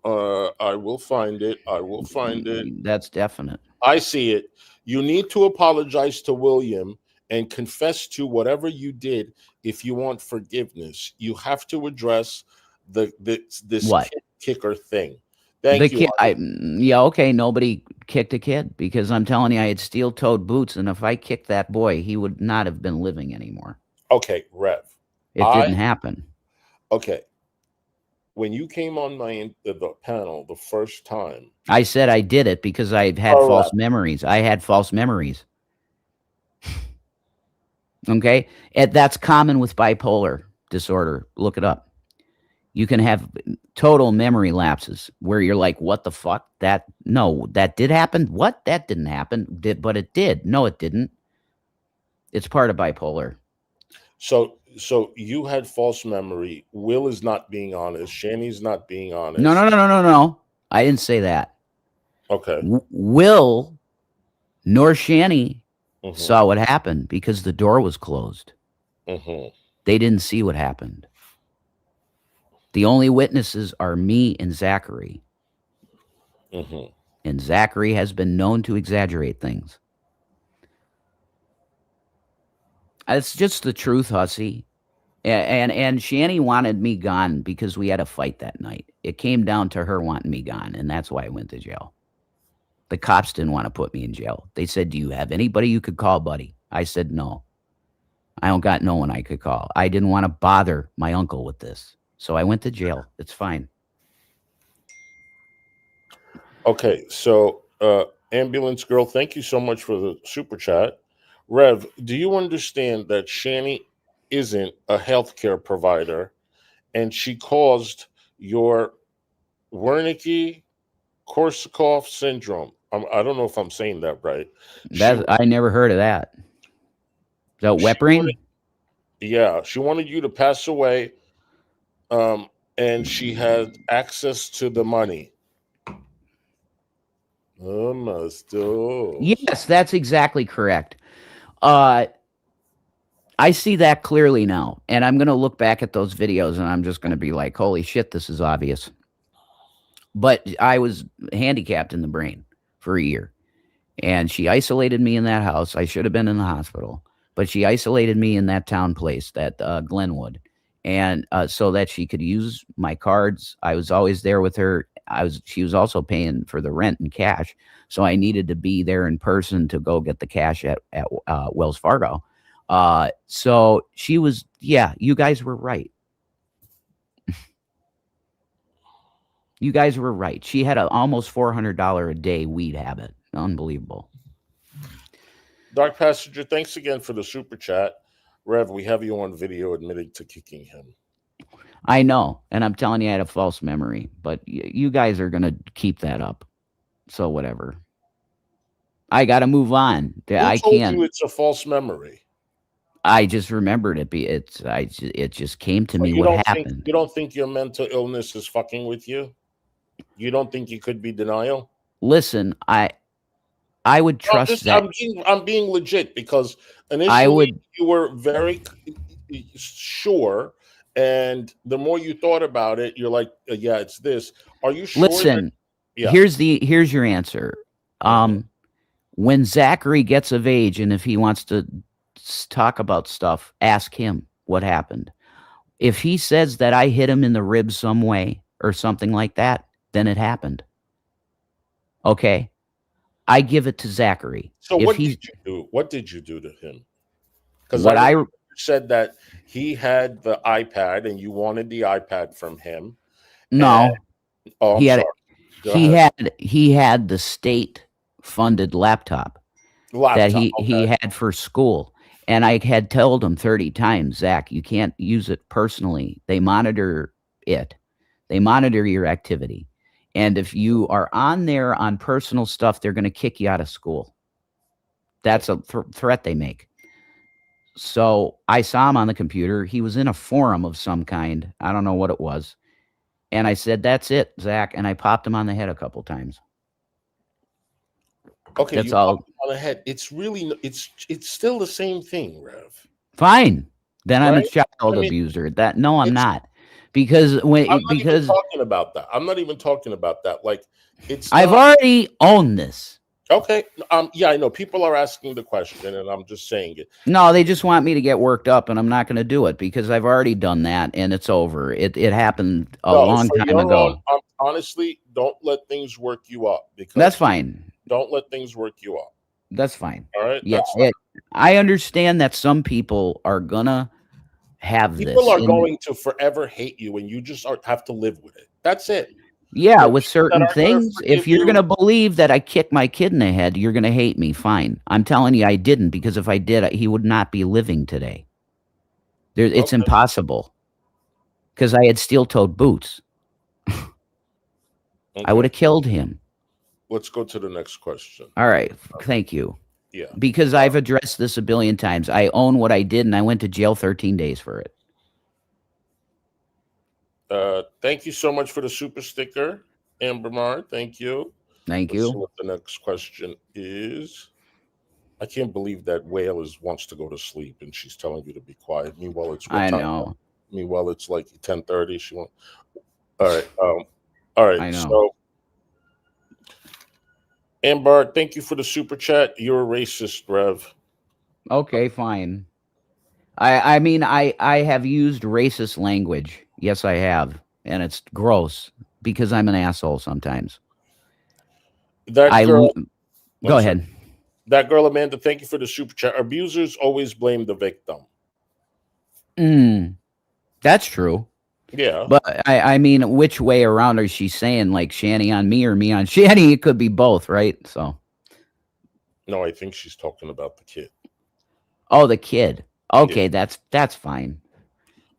I will find it. I will find it. That's definite. I see it. You need to apologize to William and confess to whatever you did if you want forgiveness. You have to address this What? kicker thing. The Thank you. kid, yeah, okay, nobody kicked a kid because I'm telling you, I had steel-toed boots, and if I kicked that boy, he would not have been living anymore. Okay, Rev. It didn't happen. Okay. When you came on the panel the first time, I said I did it because I had false memories. I had false memories. Okay? And that's common with bipolar disorder. Look it up. You can have total memory lapses where you're like, what the fuck? That did happen? What? That didn't happen. But it did. No, it didn't. It's part of bipolar. So you had false memory. Will is not being honest. Shanny's not being honest. No. I didn't say that. Okay. Will nor Shanny saw what happened because the door was closed. They didn't see what happened. The only witnesses are me and Zachary. And Zachary has been known to exaggerate things. It's just the truth, hussy. And Shanny wanted me gone because we had a fight that night. It came down to her wanting me gone, and that's why I went to jail. The cops didn't want to put me in jail. They said, do you have anybody you could call, buddy? I said, no. I don't got no one I could call. I didn't want to bother my uncle with this. So I went to jail. It's fine. Okay, so Ambulance Girl, thank you so much for the super chat. Rev, do you understand that Shanny isn't a healthcare provider and she caused your Wernicke-Korsakoff syndrome? I don't know if I'm saying that right. I never heard of that. Is that wet brain? Yeah, she wanted you to pass away, and she had access to the money. Yes, that's exactly correct. I see that clearly now, and I'm going to look back at those videos, and I'm just going to be like, holy shit, this is obvious. But I was handicapped in the brain for a year, and she isolated me in that house. I should have been in the hospital, but she isolated me in that town place, that Glenwood, and so that she could use my cards. I was always there with her. She was also paying for the rent in cash, so I needed to be there in person to go get the cash at Wells Fargo. So she was, yeah, you guys were right. You guys were right. She had an almost $400 a day weed habit. Unbelievable. Dark Passenger, thanks again for the super chat. Rev, we have you on video admitting to kicking him. I know, and I'm telling you, I had a false memory, but you guys are going to keep that up. So whatever. I got to move on. Who told you it's a false memory? I just remembered it. It just came to me what happened. You don't think your mental illness is fucking with you? You don't think it could be denial? Listen, I would trust that. I'm being legit because initially you were very sure, and the more you thought about it, you're like, yeah, it's this. Are you sure? Listen, here's your answer. When Zachary gets of age, and if he wants to talk about stuff, ask him what happened. If he says that I hit him in the ribs some way or something like that, then it happened. Okay. I give it to Zachary. So what did you do? What did you do to him? Because I said that he had the iPad and you wanted the iPad from him. No. He had the state funded laptop that he had for school. And I had told him 30 times, Zach, you can't use it personally. They monitor it. They monitor your activity. And if you are on there on personal stuff, they're going to kick you out of school. That's a threat they make. So I saw him on the computer. He was in a forum of some kind. I don't know what it was. And I said, that's it, Zach. And I popped him on the head a couple times. Okay, that's all. On the head. It's really, it's still the same thing, Rev. Fine. Then I'm a child abuser. I'm not. because I'm when not even because talking about that. I'm not even talking about that. Like, it's I've not already owned this. okay. Yeah, I know people are asking the question, and I'm just saying it. No, they just want me to get worked up, and I'm not going to do it because I've already done that, and it's over. It happened a No, long for time your own. ago. Honestly, don't let things work you up That's because fine. don't let things work you up. That's fine. All right, Yeah, that's fine. I understand that some people are gonna have People this, are and going to forever hate you, and you just have to live with it. That's it. yeah, There are with people that certain are going to things, if forgive you're you. gonna believe that I kicked my kid in the head, you're gonna hate me. Fine. I'm telling you, I didn't because if I did, he would not be living today. It's Okay, impossible because I had steel-toed boots. I would okay. have killed him. Let's go to the next question. All right, thank you. Yeah. Because I've addressed this a billion times. I own what I did, and I went to jail 13 days for it. Thank you so much for the super sticker, Amber Mar. Thank you. Thank Let's see you. what the next question is. I can't believe that whale wants to go to sleep and she's telling you to be quiet. Meanwhile, it's what I time? know. Meanwhile, it's like 10:30. She won't. All right. All right. I know. So, Amber, thank you for the super chat. You're a racist, Rev. Okay, fine. I mean, I have used racist language. Yes, I have, and it's gross because I'm an asshole sometimes. That I girl. go I'm sorry. ahead. That girl, Amanda. Thank you for the super chat. Abusers always blame the victim. Mm, that's true. Yeah. But I mean, which way around is she saying? Like Shanny on me or me on Shanny? It could be both, right? So, No, I think she's talking about the kid. oh, the kid. Yeah. Okay, that's fine.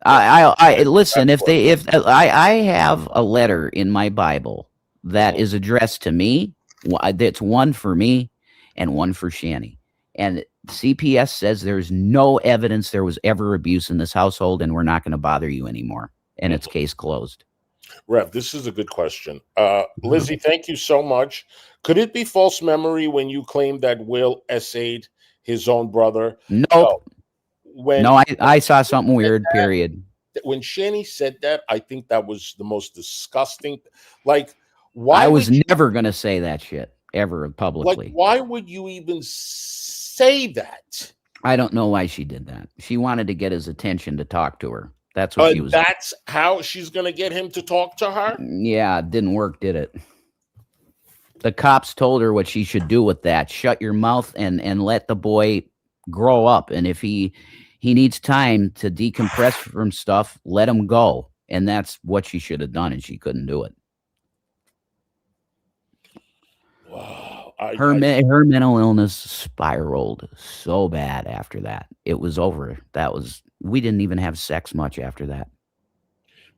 That's I listen. that's If what. they, if I have a letter in my Bible that Mhm. is addressed to me, that's one for me and one for Shanny. And CPS says there's no evidence there was ever abuse in this household, and we're not going to bother you anymore. And it's Mhm. case closed. Rev, this is a good question. Lizzie, thank you so much. Could it be false memory when you claim that Will essayed his own brother? No. Nope. When No, I saw Shanny something said weird. that, Period. when Shanny said that, I think that was the most disgusting. Like, I why would was never going to say that shit ever publicly. why would you even say that? I don't know why she did that. She wanted to get his attention to talk to her. That's what she was. That's how she's gonna get him to talk to her. Yeah, it didn't work, did it? The cops told her what she should do with that. Shut your mouth and let the boy grow up. And if he needs time to decompress from stuff, let him go. And that's what she should have done, and she couldn't do it. Wow, Her mental illness spiraled so bad after that. It was over. We didn't even have sex much after that.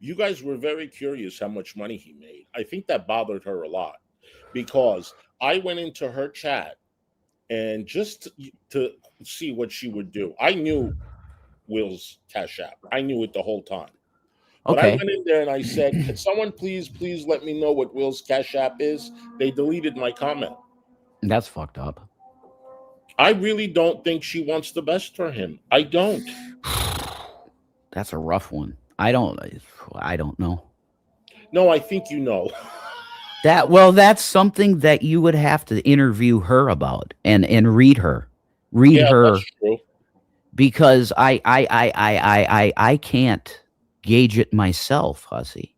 you guys were very curious how much money he made. I think that bothered her a lot because I went into her chat and just to see what she would do. I knew Will's Cash App. I knew it the whole time. But I Okay. went in there and I said, "Can someone please let me know what Will's Cash App is?" They deleted my comment. That's fucked up. I really don't think she wants the best for him. I don't. That's a rough one. I don't know. No, I think you know. That's something that you would have to interview her about and read her. Read Yeah, that's her true. because I can't gauge it myself, Hussy.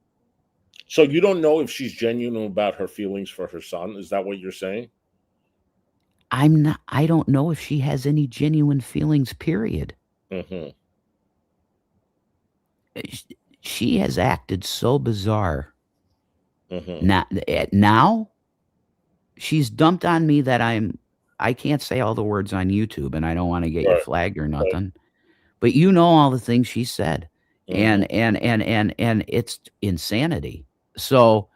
So you don't know if she's genuine about her feelings for her son. Is that what you're saying? I don't know if she has any genuine feelings, period. Hmm. She has acted so bizarre. Hmm. Now she's dumped on me that I can't say all the words on YouTube, and I don't want to get you Right. flagged or Right. nothing. But you know all the things she said, Hmm. and it's insanity. So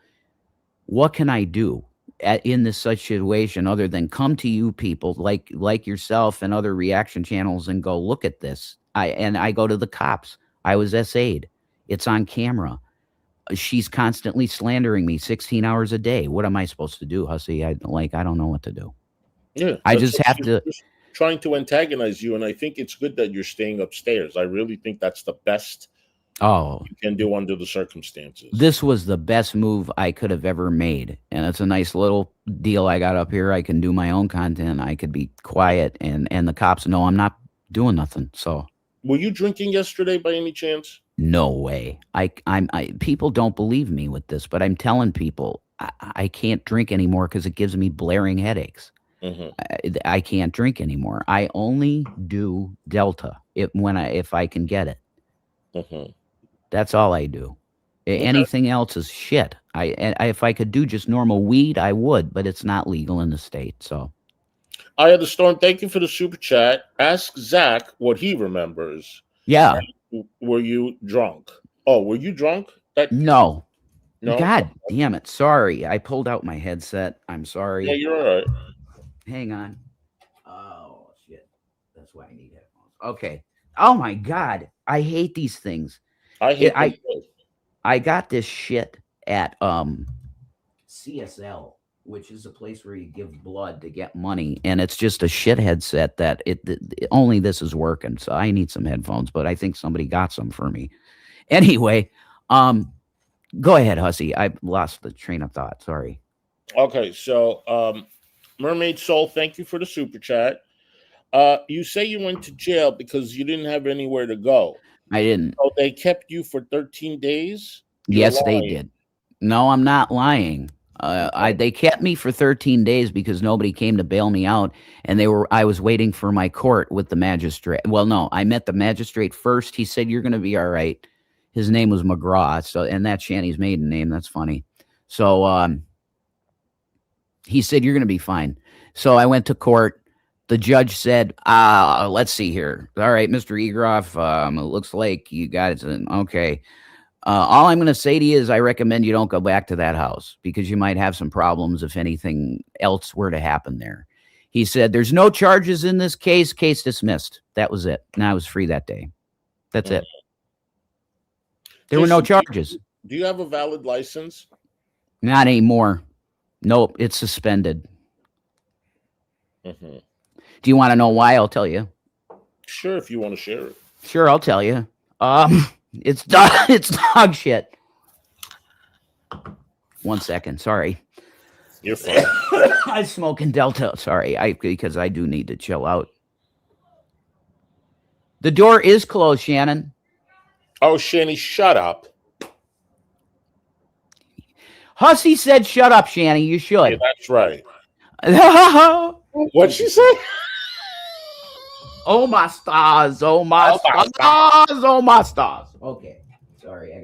what can I do in this such situation other than come to you people like yourself and other reaction channels and go look at this? I go to the cops. I was SA'd. It's on camera. She's constantly slandering me 16 hours a day. What am I supposed to do, Hussy? I don't know what to do. Yeah, I that's just what have she's to. just trying to antagonize you, and I think it's good that you're staying upstairs. I really think that's the best. Oh, you can do under the circumstances. this was the best move I could have ever made. And it's a nice little deal I got up here. I can do my own content. I could be quiet and the cops know I'm not doing nothing. So Were you drinking yesterday by any chance? no way. People don't believe me with this, but I'm telling people I can't drink anymore because it gives me blaring headaches. Mm-hmm. I can't drink anymore. I only do Delta if I can get it. Mm-hmm. That's all I do. Okay. Anything else is shit. If I could do just normal weed, I would, but it's not legal in the state. So I had the storm. Thank you for the super chat. Ask Zach what he remembers. yeah, Were you drunk? Oh, were you drunk? That no, no. God damn it. Sorry, I pulled out my headset. I'm Yeah, sorry. you're all right. Hang on. Oh shit, that's why I need headphones. Okay. Oh my God, I hate these things. I It, hate them I too. I got this shit at CSL, which is a place where you give blood to get money, and it's just a shit headset that only this is working. So I need some headphones, but I think somebody got some for me. Anyway, um, go ahead, Hussy. I lost the train of thought. Sorry. Okay, so Mermaid Soul, thank you for the super chat. You say you went to jail because you didn't have anywhere to go. I didn't. So they kept you for 13 days? You're Yes, they lying. did. No, I'm not lying. Okay. They kept me for 13 days because nobody came to bail me out, and I was waiting for my court with the magistrate. Well, no, I met the magistrate first. He said you're going to be all right. His name was McGraw, so and that's Shanny's maiden name. That's funny. So he said you're going to be fine. So I went to court. The judge said, let's see here. All right, Mr. Egroff, it looks like you got it. Okay. All I'm going to say to you is I recommend you don't go back to that house because you might have some problems if anything else were to happen there. He said, there's no charges in this case. Case dismissed. That was it. And I was free that day. That's it. There were no charges. Do you have a valid license? Not anymore. Nope. It's suspended. Mm-hmm. Do you want to know why? I'll tell you. Sure, if you want to share it. Sure, I'll tell you. It's dog shit. 1 second. Sorry. You're fine. I'm smoking Delta. Sorry, because I do need to chill out. The door is closed, Shannon. Oh, Shanny, shut up. Hussy said, "Shut up, Shanny. You Yeah, should." that's right. Oh What'd she say? my stars! Oh my stars! Oh my stars! Okay, sorry. I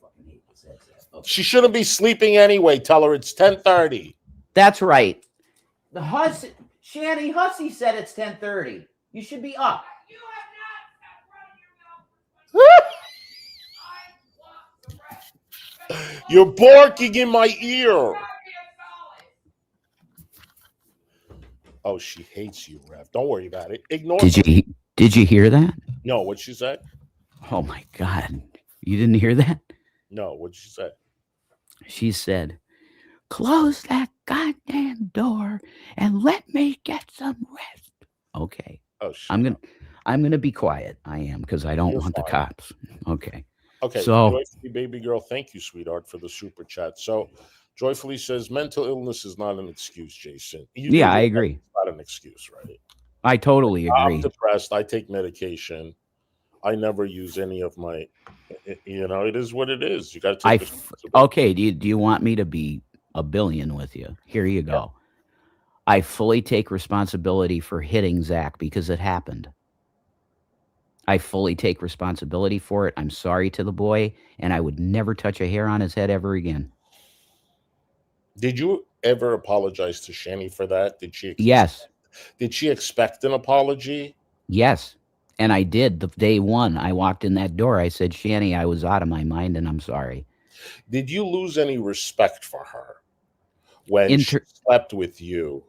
fucking hate this headset. Okay. She shouldn't be sleeping anyway. Tell her it's 10:30. That's right. The Hussy, Shanny Hussy said it's 10:30. You should be up. You have not stopped running your mouth. You're barking in my ear. Oh, she hates you, Rev. Don't worry about it. Ignore her. Did you hear that? No, what'd she say? Oh my God. You didn't hear that? No, what'd she say? She said, "Close that goddamn door and let me get some rest." Okay. Oh, shit. I'm gonna be quiet. I am because I don't You're want the fine. cops. Okay. Okay, So- Joyfully Baby Girl, thank you, sweetheart, for the super chat. So, Joyfully says mental illness is not an excuse, Jason. Yeah, I agree. It's not an excuse, right? I totally I'm agree. depressed. I take medication. I never use any of my, it is what it is. You got to take responsibility. Okay. Do you want me to be a billion with you? Here you go. I fully take responsibility for hitting Zach because it happened. I fully take responsibility for it. I'm sorry to the boy, and I would never touch a hair on his head ever again. Did you ever apologize to Shanny for that? Yes. Did she expect an apology? Yes. And I did. The day one, I walked in that door. I said, "Shanny, I was out of my mind, and I'm sorry." Did you lose any respect for her when she slept with you,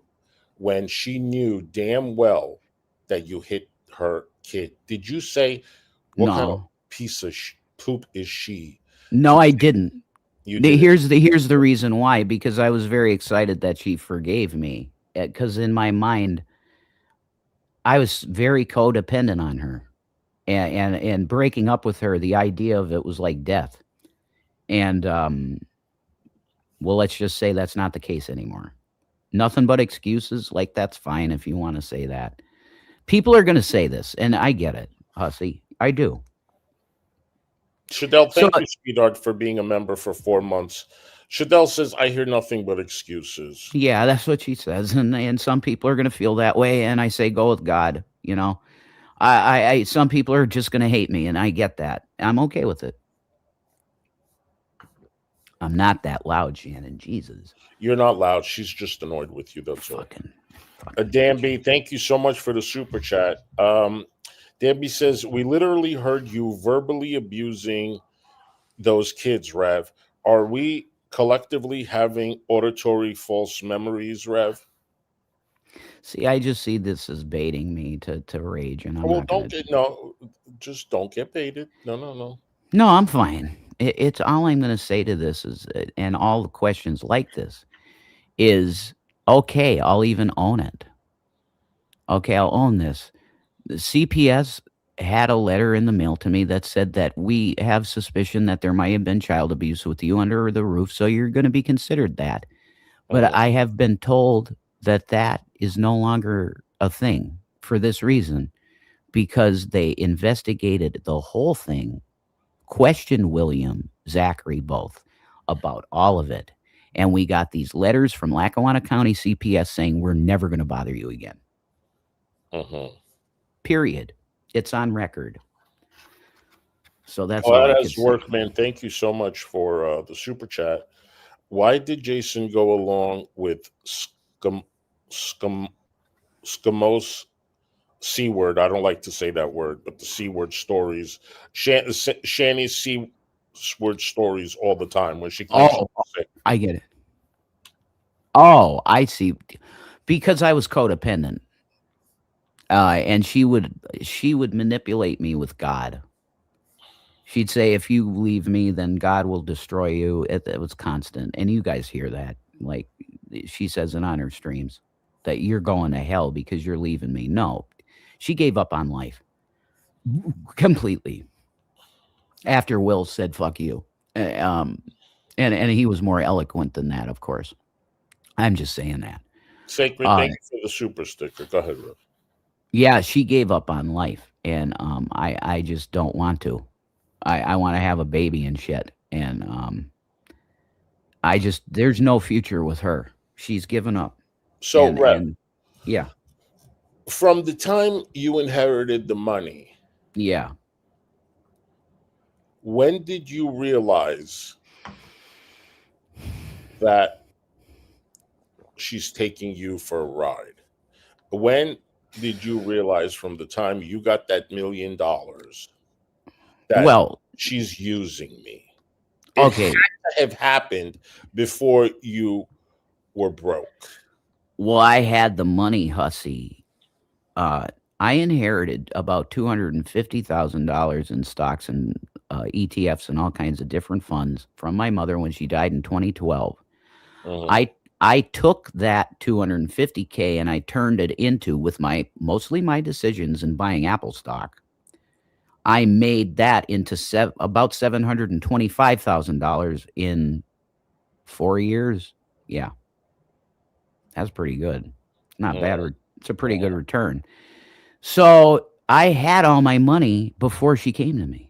when she knew damn well that you hit her kid? Did you say, what kind of piece of poop is she? No, I didn't. You didn't. Here's the reason why, because I was very excited that she forgave me, because in my mind, I was very codependent on her. and breaking up with her, the idea of it was like death. And well, let's just say that's not the case anymore. Nothing but excuses. Like, that's fine if you want to say that. People are going to say this, and I get it, Hussy. I do. Shadell, So thank you, sweetheart, for being a member for 4 months. Shadell says, I hear nothing but excuses. yeah, that's what she says, and some people are going to feel that way, and I say go with God. You know, I some people are just going to hate me, and I get that. I'm okay with it. I'm not that loud, Shannon. Jesus, You're not loud. She's just annoyed with you. That's all. fucking. Danby, thank you so much for the super chat. Danby says, we literally heard you verbally abusing those kids, Rev. Are we collectively having auditory false memories, Rev? See, I just see this as baiting me to rage, and I'm Well, not don't gonna. get no, just don't get baited. No, no, no. No, I'm fine. It's all I'm gonna say to this is, and all the questions like this is okay. I'll even own it. Okay, I'll own this. The CPS had a letter in the mail to me that said that we have suspicion that there might have been child abuse with you under the roof, so you're going to be considered that. But Mhm. I have been told that that is no longer a thing for this reason, because they investigated the whole thing, questioned William, Zachary both about all of it. And we got these letters from Lackawanna County CPS saying we're never going to bother you again. Mhm. Period. It's on record. So that's all Well, I that could has say. worked, man. Thank you so much for the super chat. Why did Jason go along with scum, scamos C word? I don't like to say that word, but the C word stories. Shanny's C word stories all the time when she claims she's Oh, sick. I get it. Oh, I see. Because I was codependent, and she would manipulate me with God. She'd say, "If you leave me, then God will destroy you." It was constant, and you guys hear that. Like, she says it on her streams that you're going to hell because you're leaving me. No, she gave up on life completely after Will said "fuck you," and he was more eloquent than that, of course. I'm just saying that. Sacred, Uh, thank you for the super sticker. Go ahead, Rick. yeah, she gave up on life, and I just don't want to. I want to have a baby and shit, and I just there's no future with her. She's given up, So, Rev, and yeah, from the time you inherited the money, yeah. when did you realize that she's taking you for a ride? When did you realize from the time you got that $1 million that Well, she's using me? It had okay. to have happened before you were broke. Well, I had the money, hussy. Uh, I inherited about $250,000 in stocks and ETFs and all kinds of different funds from my mother when she died in 2012. Mhm. I took that 250K and I turned it into, with my mostly my decisions in buying Apple stock. I made that into about $725,000 in 4 years. Yeah, that's pretty good. Not bad. Mhm. It's a pretty good return. So I had all my money before she came to me.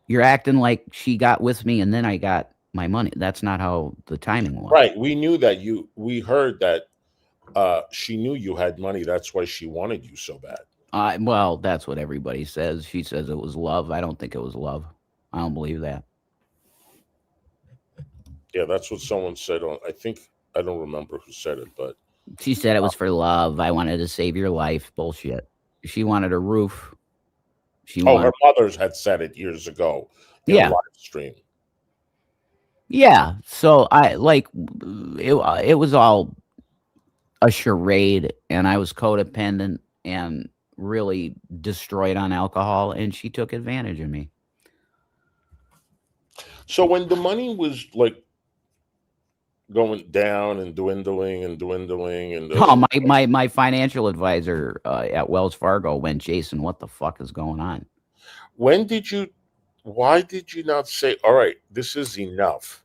You're acting like she got with me and then I got my money. That's not how the timing was. Right. We knew that we heard that she knew you had money. That's why she wanted you so bad. Well, that's what everybody says. She says it was love. I don't think it was love. I don't believe that. Yeah, that's what someone said on, I think, I don't remember who said it, but She said it was for love. I wanted to save your life. Bullshit. She wanted a roof. She oh, her wanted, mother's had said it years ago in a yeah, live stream. yeah. So I like it was all a charade, and I was codependent and really destroyed on alcohol, and she took advantage of me. So when the money was like going down and dwindling and dwindling and Oh, my financial advisor at Wells Fargo went, Jason, what the fuck is going on? When did you? Why did you not say, "All right, this is enough"?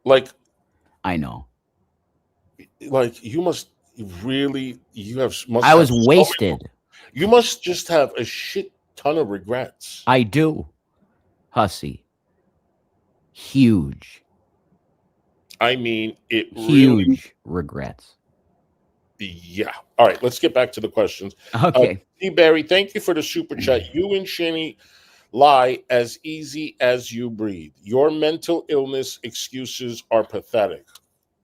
Like, I know. like you must really. You have must. I have was so many- wasted. You must just have a shit ton of regrets. I do, Hussy. Huge, I mean, it really. huge regrets. Yeah. All right. Let's get back to the questions. Okay. T. Barry, thank you for the super chat. You and Shanny lie as easy as you breathe. Your mental illness excuses are pathetic.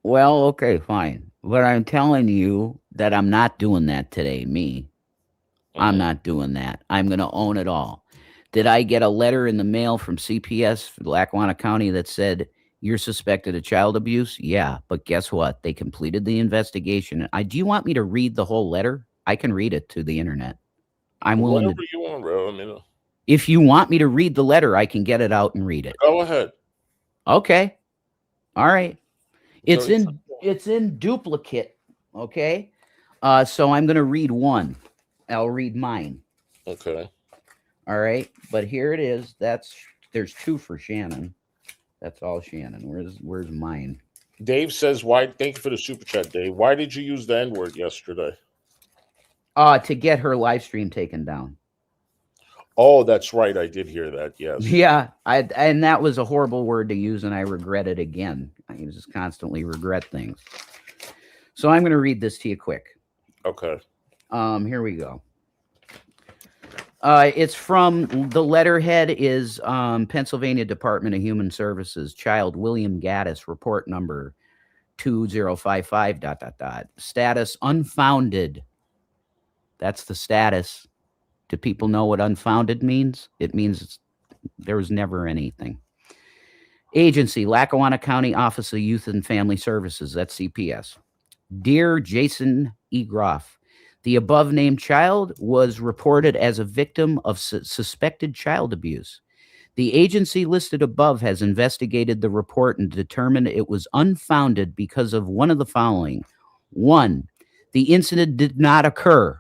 Well, okay, fine. But I'm telling you that I'm not doing that today, me. I'm not doing that. I'm going to own it all. Did I get a letter in the mail from CPS, Lackawanna County, that said you're suspected of child abuse? Yeah, but guess what? They completed the investigation. Do you want me to read the whole letter? I can read it to the internet. I'm willing Whatever to. you want, bro. I mean, If you want me to read the letter, I can get it out and read it. go ahead. Okay. All right. It's Go- in duplicate. Okay. So I'm going to read one. I'll read mine. Okay. All right. But here it is. There's two for Shannon. That's all Shannon. Where's mine? Dave says, "Why?" Thank you for the super chat, Dave. Why did you use the N word yesterday? To get her live stream taken down. Oh, that's right. I did hear that. Yes. Yeah. And that was a horrible word to use, and I regret it again. I just constantly regret things. So I'm going to read this to you quick. Okay. Here we go. It's from the letterhead is Pennsylvania Department of Human Services, child William Gaddis, report number 2055. ... Status unfounded. That's the status. Do people know what unfounded means? It means there was never anything. Agency, Lackawanna County Office of Youth and Family Services. That's CPS. Dear Jason E. Groff, the above named child was reported as a victim of suspected child abuse. The agency listed above has investigated the report and determined it was unfounded because of one of the following. 1, the incident did not occur.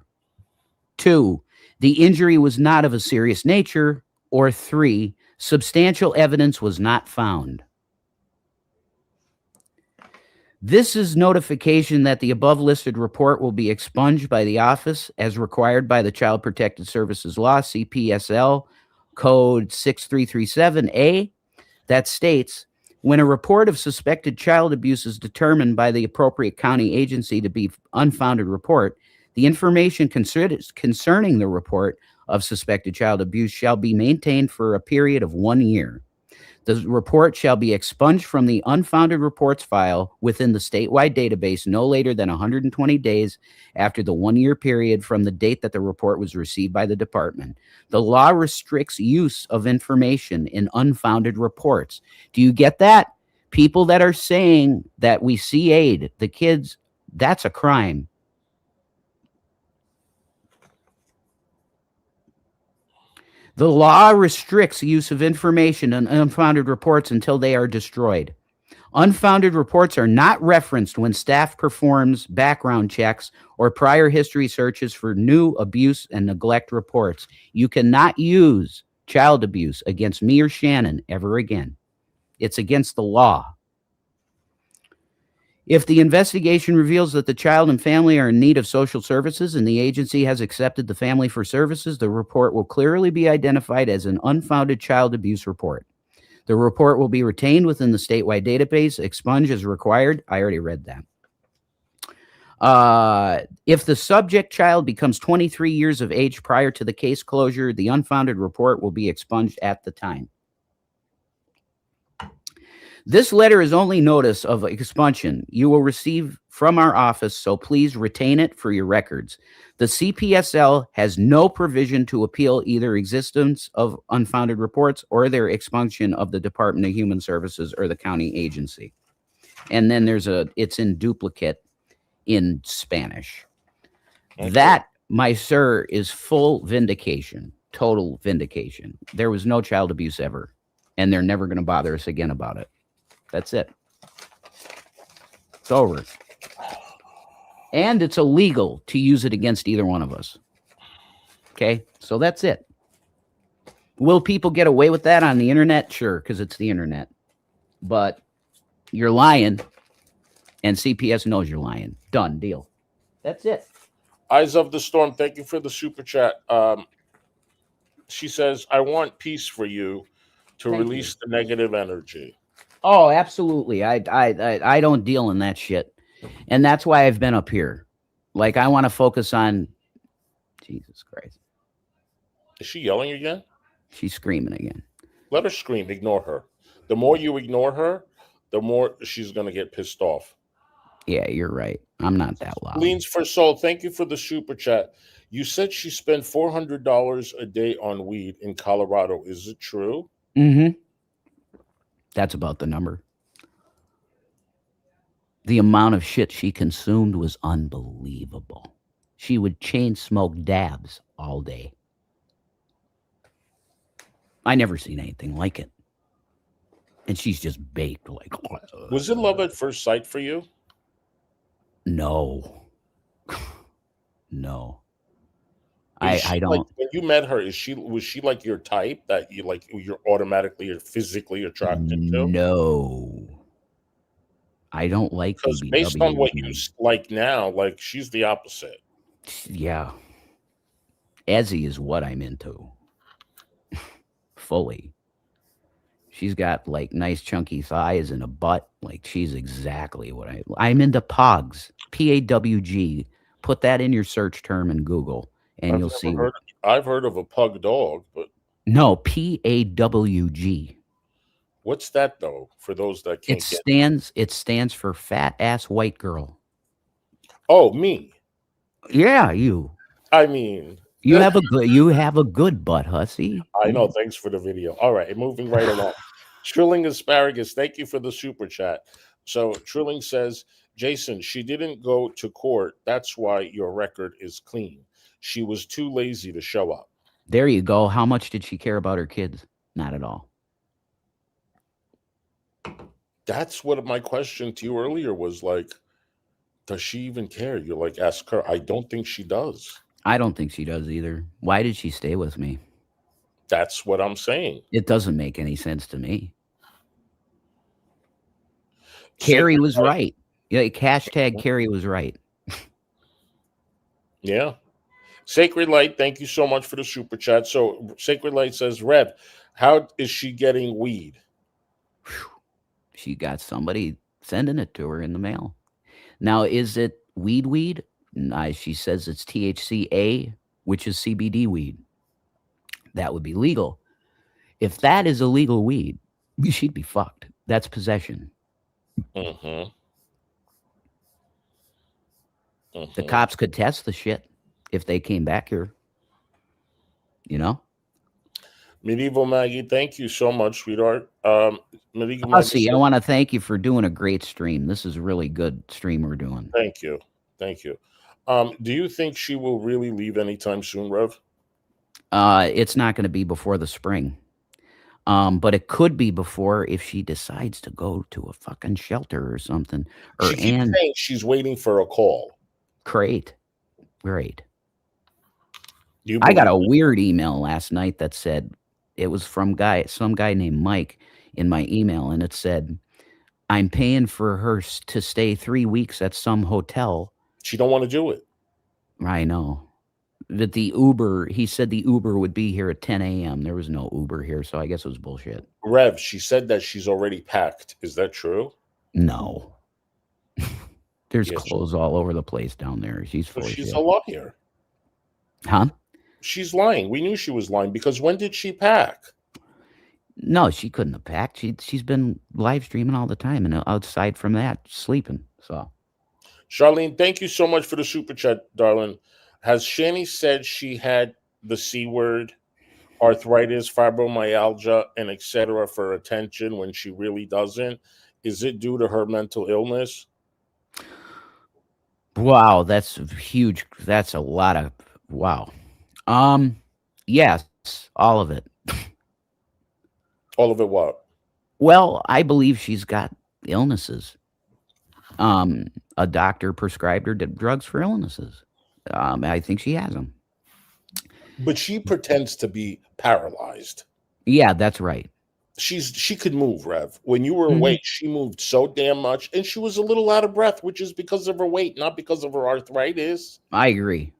2, the injury was not of a serious nature. Or 3, substantial evidence was not found. This is notification that the above listed report will be expunged by the office as required by the Child Protective Services Law, CPSL, Code 6337A, that states, when a report of suspected child abuse is determined by the appropriate county agency to be unfounded report, the information concerning the report of suspected child abuse shall be maintained for a period of 1 year. The report shall be expunged from the unfounded reports file within the statewide database no later than 120 days after the 1-year period from the date that the report was received by the department. The law restricts use of information in unfounded reports. Do you get that? People that are saying that we CA'd the kids, that's a crime. The law restricts use of information in unfounded reports until they are destroyed. Unfounded reports are not referenced when staff performs background checks or prior history searches for new abuse and neglect reports. You cannot use child abuse against me or Shannon ever again. It's against the law. If the investigation reveals that the child and family are in need of social services and the agency has accepted the family for services, the report will clearly be identified as an unfounded child abuse report. The report will be retained within the statewide database, expunged as required. I already read that. If the subject child becomes 23 years of age prior to the case closure, the unfounded report will be expunged at the time. This letter is only notice of expunction you will receive from our office, so please retain it for your records. The CPSL has no provision to appeal either existence of unfounded reports or their expunction of the Department of Human Services or the county agency. And then it's in duplicate in Spanish. Okay. That, my sir, is full vindication, total vindication. There was no child abuse ever, and they're never going to bother us again about it. That's it. It's over. And it's illegal to use it against either one of us. Okay? So that's it. Will people get away with that on the internet? Sure, because it's the internet. But you're lying, and CPS knows you're lying. Done deal. That's it. Eyes of the Storm, thank you for the super chat. She says, I want peace for you to release the negative energy. Oh, absolutely. I don't deal in that shit. And that's why I've been up here. Like, I want to focus on Jesus Christ. Is she yelling again? She's screaming again. Let her scream. Ignore her. The more you ignore her, the more she's going to get pissed off. Yeah, you're right. I'm not that loud. Leans for Soul, thank you for the super chat. You said she spent $400 a day on weed in Colorado. Is it true? Mm-hmm. That's about the number. The amount of shit she consumed was unbelievable. She would chain smoke dabs all day. I never seen anything like it. And she's just baked like. Was it love at first sight for you? No. No. I don't. Like, when you met her, was she like your type that you're automatically or physically attracted to? No. I don't like because BBW. based on what you like now, like she's the opposite. Yeah. Ezzy is what I'm into. Fully. She's got like nice chunky thighs and a butt. Like she's exactly what I'm into pogs. PAWG. Put that in your search term in Google and you'll see. I've heard of a pug dog, but no, PAWG. What's that though? For those that can't it stands for fat ass white girl. Oh, me. Yeah, you. I mean, you have a good butt, hussy. I know. Thanks for the video. All right, moving right along. Trilling Asparagus, thank you for the super chat. So Trilling says, Jason, she didn't go to court. That's why your record is clean. She was too lazy to show up. There you go. How much did she care about her kids? Not at all. That's what my question to you earlier was like, does she even care? You're like, ask her. I don't think she does. I don't think she does either. Why did she stay with me? That's what I'm saying. It doesn't make any sense to me. Carrie was right. Yeah, hashtag Carrie was right. Yeah. Sacred Light, thank you so much for the super chat. So Sacred Light says, Rev, how is she getting weed? She got somebody sending it to her in the mail. Now, is it weed? She says it's THCA, which is CBD weed. That would be legal. If that is illegal weed, she'd be fucked. That's possession. Mm-hmm. Mm-hmm. The cops could test the shit if they came back here. You know? Medieval Maggie, thank you so much, sweetheart. Medieval Maggie, I want to thank you for doing a great stream. This is a really good stream we're doing. Thank you. Do you think she will really leave anytime soon, Rev? It's not going to be before the spring. But it could be before if she decides to go to a fucking shelter or something. She keeps saying she's waiting for a call. Great. I got a weird email last night that said, it was from some guy named Mike in my email, and it said, I'm paying for her to stay 3 weeks at some hotel. She don't want to do it. I know. That the Uber, he said the Uber would be here at 10 a.m. There was no Uber here, so I guess it was bullshit. Rev, she said that she's already packed. Is that true? No. There's clothes all over the place down there. She's full of shit. She's a liar. Huh? She's lying. We knew she was lying because when did she pack? No, she couldn't have packed. She's been live streaming all the time, and outside from that, sleeping. So, Charlene, thank you so much for the super chat, darling. Has Shanny said she had the C word, arthritis, fibromyalgia, and etc. for attention when she really doesn't? Is it due to her mental illness? Wow, that's huge. That's a lot of wow. Yes, all of it. All of it what? Well, I believe she's got illnesses. A doctor prescribed her drugs for illnesses. I think she has them. But she pretends to be paralyzed. Yeah, that's right. She could move, Rev. When you were Mhm. awake, she moved so damn much, and she was a little out of breath, which is because of her weight, not because of her arthritis. I agree.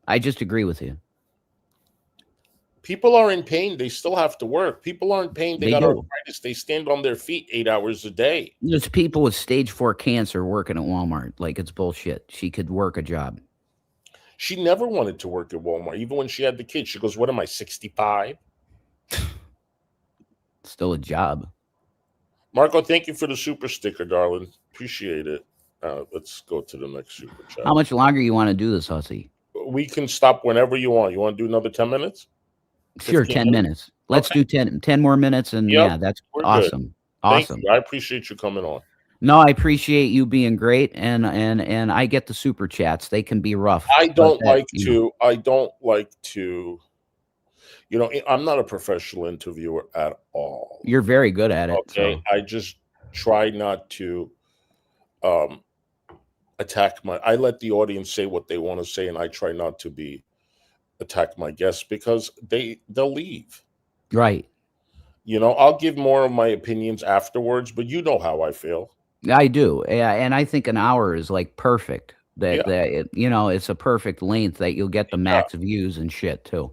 I just agree with you. People are in pain, they still have to work. People are in pain, they They got do. arthritis, they stand on their feet 8 hours a day. There's people with stage 4 cancer working at Walmart. Like it's bullshit. She could work a job. She never wanted to work at Walmart, even when she had the kids. She goes, "What am I, 65?" Still a job. Marco, thank you for the super sticker, darling. Appreciate it. Let's go to the next super chat. How much longer you want to do this, Hussy? We can stop whenever you want. You want to do another 10 minutes? Sure, 15 10 minutes. Let's Okay. do 10 more minutes, and Yep, yeah, that's we're good. awesome. Thank Awesome. you. I appreciate you coming on. No, I appreciate you being great, and I get the super chats. They can be rough. I but don't that, like to. I don't like to. I'm not a professional interviewer at all. You're very good at it. Okay, So. I just try not to um, attack my. I let the audience say what they want to say, and I try not to attack my guests because they'll leave. Right. I'll give more of my opinions afterwards, but you know how I feel. I do. Yeah, and I think an hour is like perfect. Yeah. It's a perfect length that you'll get the max views and shit too.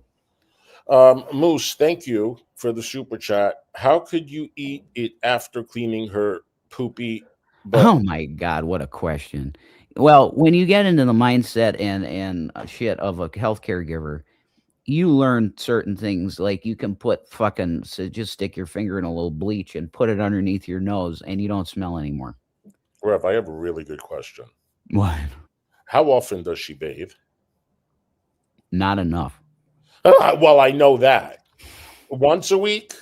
Moose, thank you for the super chat. How could you eat it after cleaning her poopy butt? Oh my God, what a question. Well, when you get into the mindset and shit of a healthcare giver, you learn certain things. Like you can put just stick your finger in a little bleach and put it underneath your nose, and you don't smell anymore. Rev, I have a really good question. What? How often does she bathe? Not enough. Well, I know that. Once a week?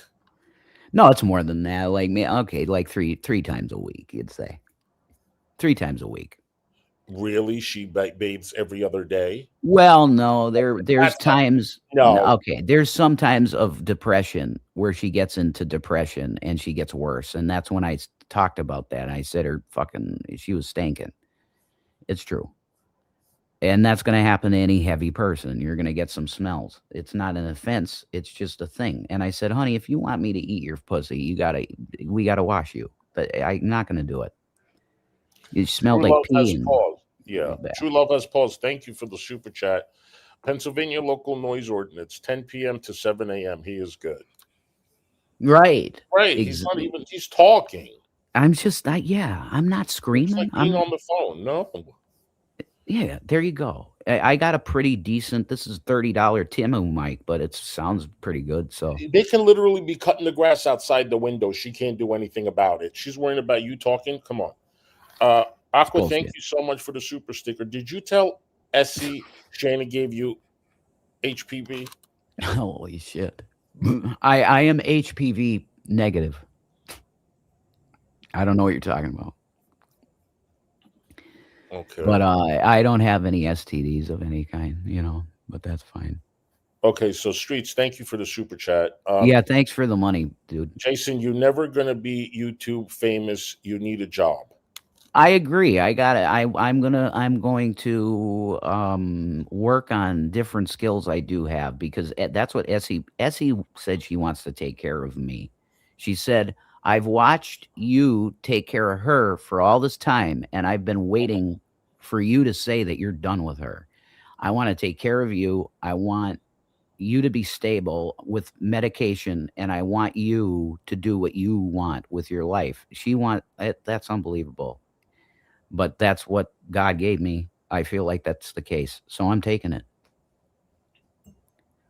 No, it's more than that. Like me, okay, like three times a week, you'd say. 3 times a week. Really? She bathes every other day? Well, no, there's times. No. Okay, there's some times of depression where she gets into depression and she gets worse, and that's when I talked about that. I said she was stinking. It's true. And that's going to happen to any heavy person. You're going to get some smells. It's not an offense. It's just a thing. And I said, honey, if you want me to eat your pussy, we got to wash you. But I'm not going to do it. It smelled True like love pee. has paused. Yeah. True love has paused. Thank you for the super chat. Pennsylvania local noise ordinance, 10 p.m. to 7 a.m. He is good. Right. Right. He's not even, he's talking. I'm just, I'm not screaming. It's like being on the phone. No. Yeah, there you go. I got a pretty decent, this is $30 Timu mic, but it sounds pretty good. So they can literally be cutting the grass outside the window. She can't do anything about it. She's worrying about you talking. Come on. Aqua, thank you so much for the super sticker. Did you tell Essie Shanny gave you HPV? Holy shit. I am HPV negative. I don't know what you're talking about. Okay. But I don't have any STDs of any kind, but that's fine. Okay, so Streets, thank you for the super chat. Yeah, thanks for the money, dude. Jason, you're never going to be YouTube famous. You need a job. I agree. I got it. I'm going to work on different skills I do have, because that's what Essie said. She wants to take care of me. She said, I've watched you take care of her for all this time, and I've been waiting for you to say that you're done with her. I want to take care of you. I want you to be stable with medication, and I want you to do what you want with your life. That's unbelievable. But that's what God gave me. I feel like that's the case. So I'm taking it.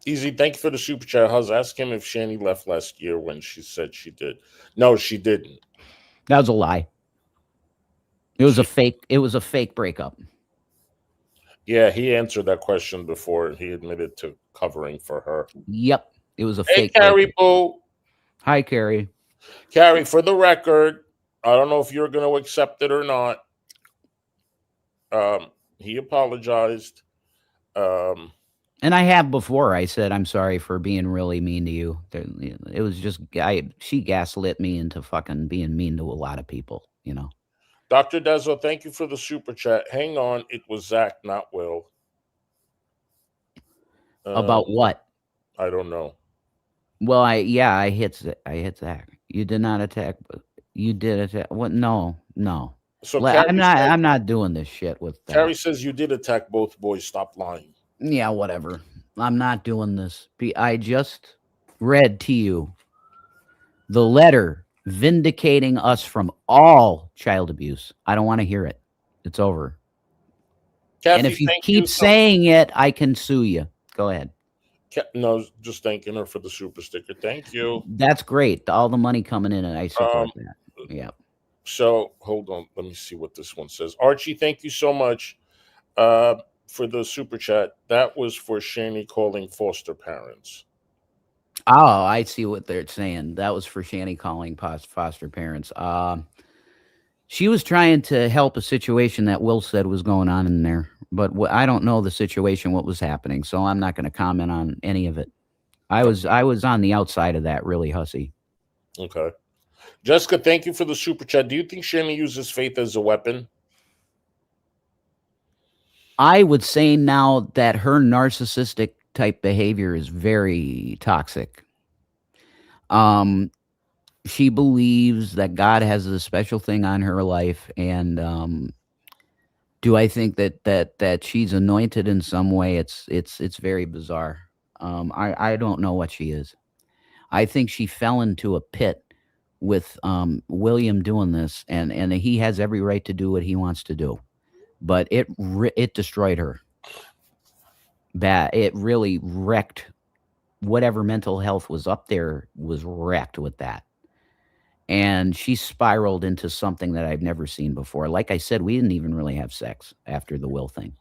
Easy, thank you for the super chat. I was asking him if Shanny left last year when she said she did. No, she didn't. That was a lie. It was a fake breakup. Yeah, he answered that question before, and he admitted to covering for her. Yep. It was a fake breakup. Hey, Carrie Boo. Hi, Carrie. Carrie, for the record, I don't know if you're going to accept it or not. He apologized. And And I have before. I said I'm sorry for being really mean to you. It was just she gaslit me into fucking being mean to a lot of people. Dr. Dezo, thank you for the super chat. Hang on, it was Zach, not Will. About what? I don't know. Well, I hit Zach. You did not attack. You did attack. What? No. So I'm not doing this shit with that. Carrie says you did attack both boys. Stop lying. Yeah, whatever. I'm not doing this. I just read to you the letter vindicating us from all child abuse. I don't want to hear it. It's over. Kathy, and if you keep saying it, I can sue you. Go ahead. No, just thanking her for the super sticker. Thank you. That's great. All the money coming in, and I support that. Yeah. So hold on. Let me see what this one says. Archie, thank you so much for the super chat. That was for Shanny calling foster parents. Oh, I see what they're saying. That was for Shanny calling foster parents. She was trying to help a situation that Will said was going on in there, but I don't know the situation, what was happening, so I'm not going to comment on any of it. I was on the outside of that, really, hussy. Okay. Jessica, thank you for the super chat. Do you think Shanny uses faith as a weapon? I would say now that her narcissistic type behavior is very toxic. She believes that God has a special thing on her life, and do I think that she's anointed in some way? It's very bizarre. I don't know what she is. I think she fell into a pit with William doing this, and he has every right to do what he wants to do, but it destroyed her. It really wrecked whatever mental health was up there, was wrecked with that. And she spiraled into something that I've never seen before. Like I said, we didn't even really have sex after the Will thing.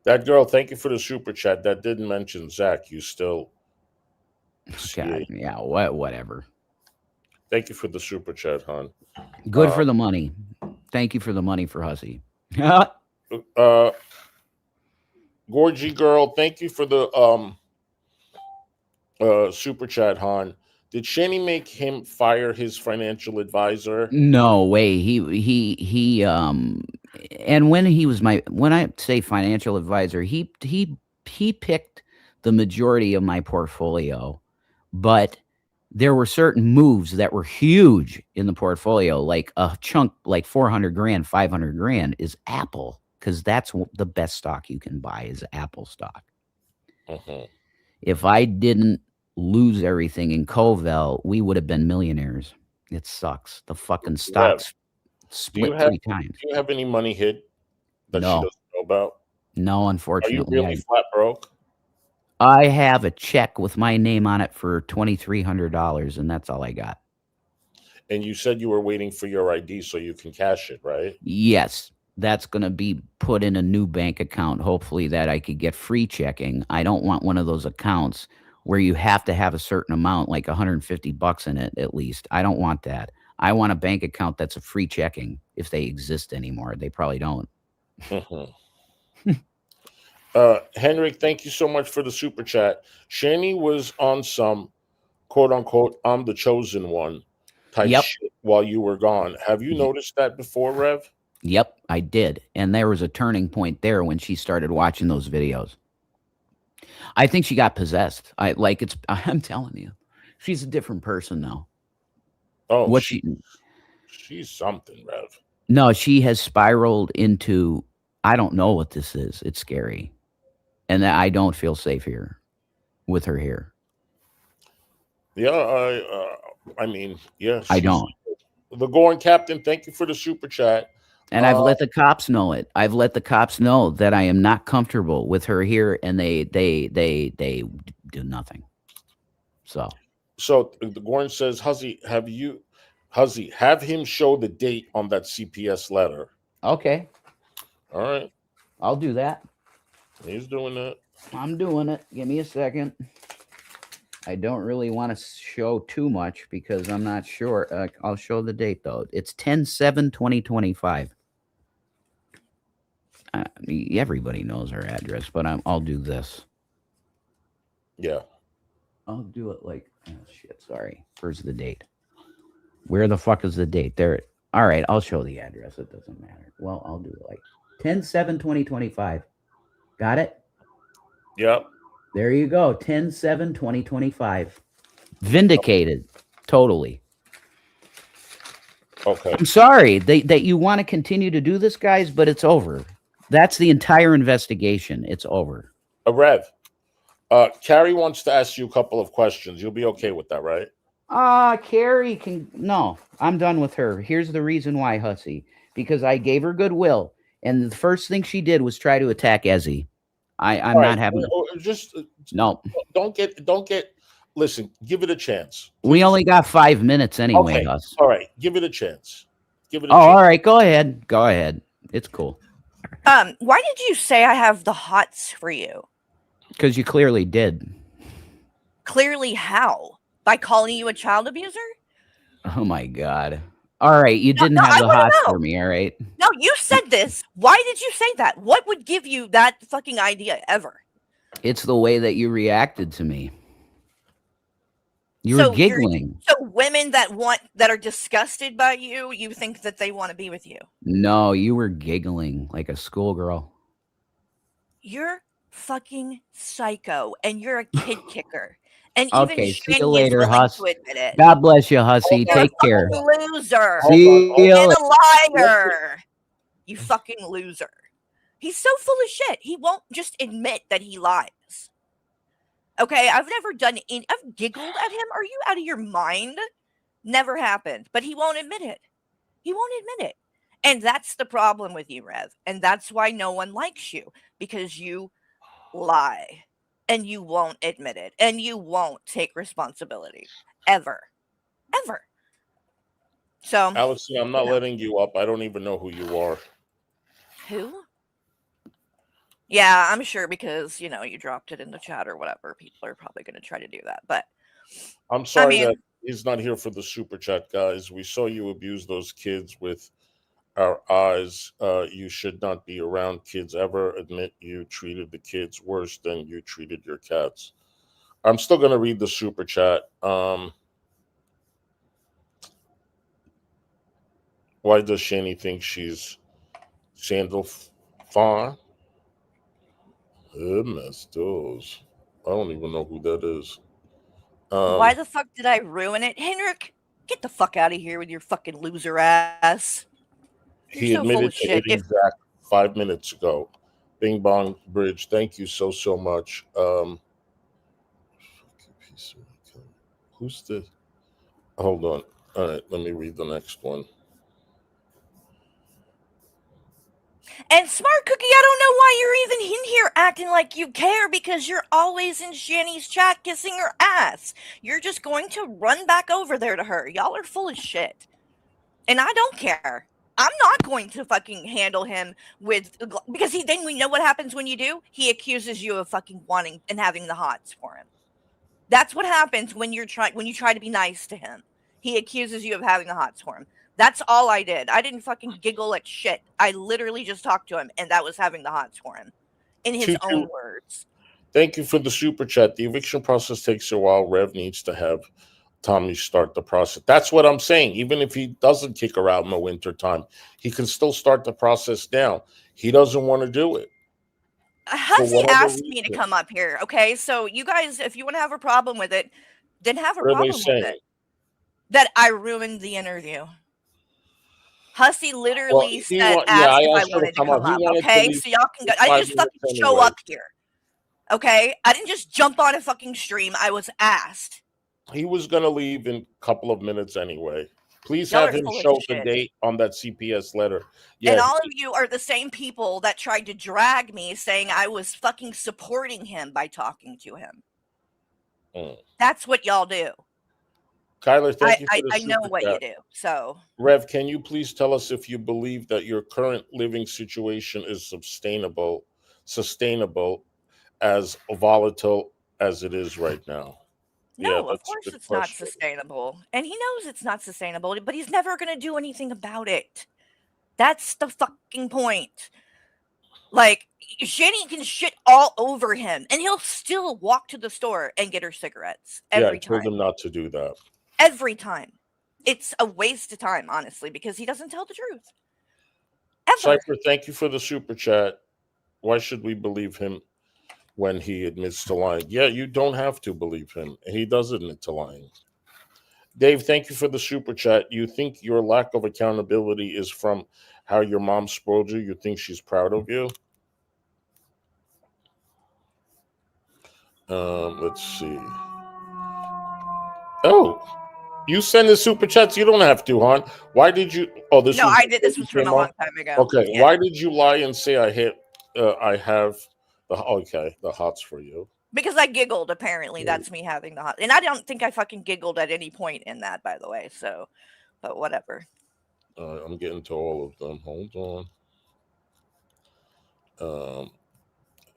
That girl, thank you for the super chat. That didn't mention Zach. You still God, yeah, whatever. Thank you for the super chat, hon. Good for the money. Thank you for the money for Hussy. Gorgie girl, thank you for the super chat, hon. Did Shanny make him fire his financial advisor? No way. He and when I say financial advisor, he picked the majority of my portfolio, but there were certain moves that were huge in the portfolio, like a chunk like 400 grand, 500 grand is Apple, because that's the best stock you can buy is Apple stock. If I didn't lose everything in Covell, we would have been millionaires. It sucks. The fucking stocks split 3 times. Do you have any money hid that she doesn't know about? No, unfortunately. Are you really flat broke? I have a check with my name on it for $2,300, and that's all I got. And you said you were waiting for your ID so you can cash it, right? Yes. That's going to be put in a new bank account, hopefully, that I could get free checking. I don't want one of those accounts where you have to have a certain amount, like $150 in it at least. I don't want that. I want a bank account that's a free checking, if they exist anymore. They probably don't. Henrik, thank you so much for the super chat. Shanny was on some quote unquote I'm the chosen one type shit while you were gone. Have you noticed that before, Rev? Yep, I did. And there was a turning point there when she started watching those videos. I think she got possessed. I'm telling you, she's a different person now. Oh, she's something, Rev. No, she has spiraled into, I don't know what this is. It's scary. And I don't feel safe here with her here. Yeah, I mean, yeah. I don't. The Gorn Captain, thank you for the super chat. And I've let the cops know it. I've let the cops know that I am not comfortable with her here, and they do nothing. So the Gorn says, Huzzy, have him show the date on that CPS letter. Okay. All right. I'll do that. He's doing that. I'm doing it. Give me a second. I don't really want to show too much because I'm not sure. I'll show the date, though. It's 10/7/2025. Everybody knows her address, but I'll do this. Yeah. I'll do it like, oh shit, sorry. Where's the date? Where the fuck is the date? There. All right, I'll show the address. It doesn't matter. Well, I'll do it like 10/7/2025. Got it? Yep. There you go. 10/7/2025. Vindicated. Totally. Okay. I'm sorry that you want to continue to do this, guys, but it's over. That's the entire investigation. It's over. Rev, Carrie wants to ask you a couple of questions. You'll be okay with that, right? Carrie can no. I'm done with her. Here's the reason why, Hussy. Because I gave her goodwill, and the first thing she did was try to attack Ezzy. I'm not having just no. Don't get. Listen, give it a chance. Please. We only got 5 minutes anyway, okay. Huss. All right, give it a chance. Give it. All right. Go ahead. Go ahead. It's cool. Why did you say I have the hots for you? Because you clearly did. Clearly, how? By calling you a child abuser? Oh my God. All right, you didn't have the hots for me, all right? No, you said this. Why did you say that? What would give you that fucking idea ever? It's the way that you reacted to me. You were giggling. So women that are disgusted by you, you think that they want to be with you? No, you were giggling like a schoolgirl. You're fucking psycho, and you're a kid kicker. And okay, even see you later, Huss. to admit it. God bless you, Hussy. Take care. Loser. See you and a liar. You fucking loser. He's so full of shit. He won't just admit that he lies. Okay, I've giggled at him. Are you out of your mind? Never happened. But he won't admit it. He won't admit it. And that's the problem with you, Rev. And that's why no one likes you. Because you lie. And you won't admit it. And you won't take responsibility. Ever. Ever. So, Allison, I'm not letting you up. I don't even know who you are. Who? Yeah, I'm sure because, you dropped it in the chat or whatever. People are probably going to try to do that. But I'm sorry that he's not here for the super chat, guys. We saw you abuse those kids with our eyes. You should not be around kids ever. Admit you treated the kids worse than you treated your cats. I'm still going to read the super chat. Why does Shanny think she's Sandal Fawn? Those. I don't even know who that is. Why the fuck did I ruin it? Henrik, get the fuck out of here with your fucking loser ass. He admitted to hitting Zach 5 minutes ago. Bing Bong Bridge, thank you so much. Who's this? Hold on. All right, let me read the next one. And Smart Cookie, I don't know why you're even in here acting like you care because you're always in Shanny's chat kissing her ass. You're just going to run back over there to her. Y'all are full of shit. And I don't care. I'm not going to fucking handle him because then we know what happens when you do. He accuses you of fucking wanting and having the hots for him. That's what happens when you try to be nice to him. He accuses you of having the hots for him. That's all I did. I didn't fucking giggle at shit. I literally just talked to him, and that was having the hots for him, in his own words. Thank you for the super chat. The eviction process takes a while. Rev needs to have Tommy start the process. That's what I'm saying. Even if he doesn't kick her out in the winter time, he can still start the process now. He doesn't want to do it. Hussy asked me to come up here. Okay, so you guys, if you want to have a problem with it, then have a problem with it. That I ruined the interview. Hussy literally asked if I wanted to come up. Okay, so y'all can go. I didn't just fucking show up here. Okay, I didn't just jump on a fucking stream. I was asked. He was gonna leave in a couple of minutes anyway. Please have him show the date on that CPS letter. Yeah, and all of you are the same people that tried to drag me, saying I was fucking supporting him by talking to him. That's what y'all do. Kyler, thank you for the I know what you do. So, Rev, can you please tell us if you believe that your current living situation is sustainable as volatile as it is right now? No, of course it's not sustainable. And he knows it's not sustainable, but he's never going to do anything about it. That's the fucking point. Like, Shanny can shit all over him, and he'll still walk to the store and get her cigarettes Yeah, I every told time. him not to do that. Every time. It's a waste of time, honestly, because he doesn't tell the truth. Ever. Cypher, thank you for the super chat. Why should we believe him when he admits to lying? Yeah, you don't have to believe him. He does admit to lying. Dave, thank you for the super chat. You think your lack of accountability is from how your mom spoiled you? You think she's proud of you? Let's see. Oh, you send the super chats. You don't have to, hon. Why did you? Oh, this No, was I did. This was from came a long on. time ago. Okay, Yeah. why did you lie and say I hit? I have the the hots for you. Because I giggled, apparently. That's me having the hot. And I don't think I fucking giggled at any point in that, by the way. So, but whatever. I'm getting to all of them. Hold on. All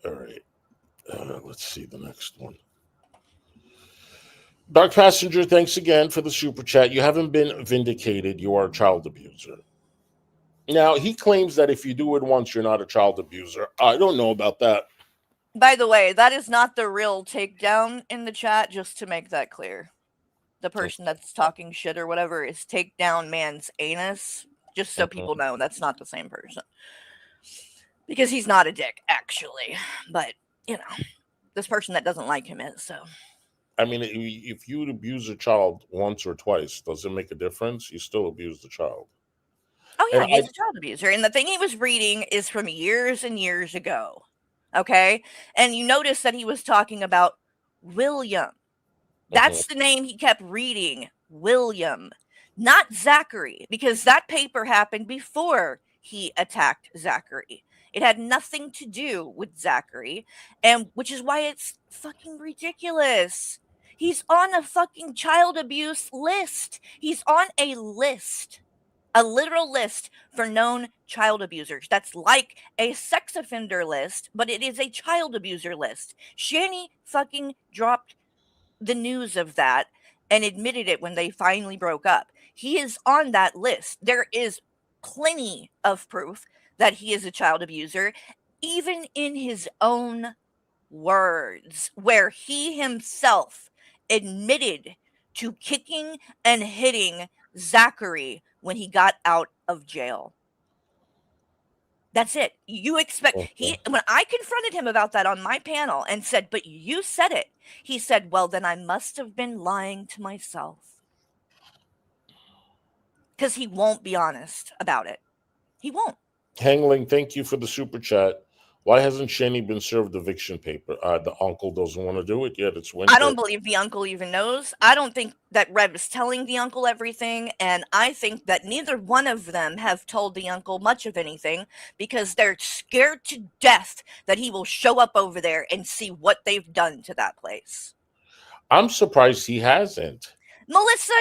right. Let's see the next one. Dark Passenger, thanks again for the super chat. You haven't been vindicated. You are a child abuser. Now, he claims that if you do it once, you're not a child abuser. I don't know about that. By the way, that is not the real takedown in the chat, just to make that clear. The person that's talking shit or whatever is takedown man's anus, just so people know that's not the same person. Because he's not a dick, actually. But, you know, this person that doesn't like him is, so. I mean, if you abuse a child once or twice, does it make a difference? You still abuse the child. Oh, yeah, And he's a child abuser. And the thing he was reading is from years and years ago. Okay? And you notice that he was talking about William. That's the name he kept reading, William, not Zachary, because that paper happened before he attacked Zachary. It had nothing to do with Zachary, and which is why it's fucking ridiculous. He's on a fucking child abuse list. He's on a list, a literal list for known child abusers. That's like a sex offender list, but it is a child abuser list. Shanny fucking dropped the news of that and admitted it when they finally broke up. He is on that list. There is plenty of proof that he is a child abuser, even in his own words, where he himself admitted to kicking and hitting Zachary when he got out of jail. That's it. You expect when I confronted him about that on my panel and said, "But you said it." He said, "Well, then I must have been lying to myself." Cuz he won't be honest about it. He won't. Hangling, thank you for the super chat. Why hasn't Shanny been served eviction paper? The uncle doesn't want to do it yet. It's winter. I don't believe the uncle even knows. I don't think that Rev is telling the uncle everything, and I think that neither one of them have told the uncle much of anything because they're scared to death that he will show up over there and see what they've done to that place. I'm surprised he hasn't. Melissa,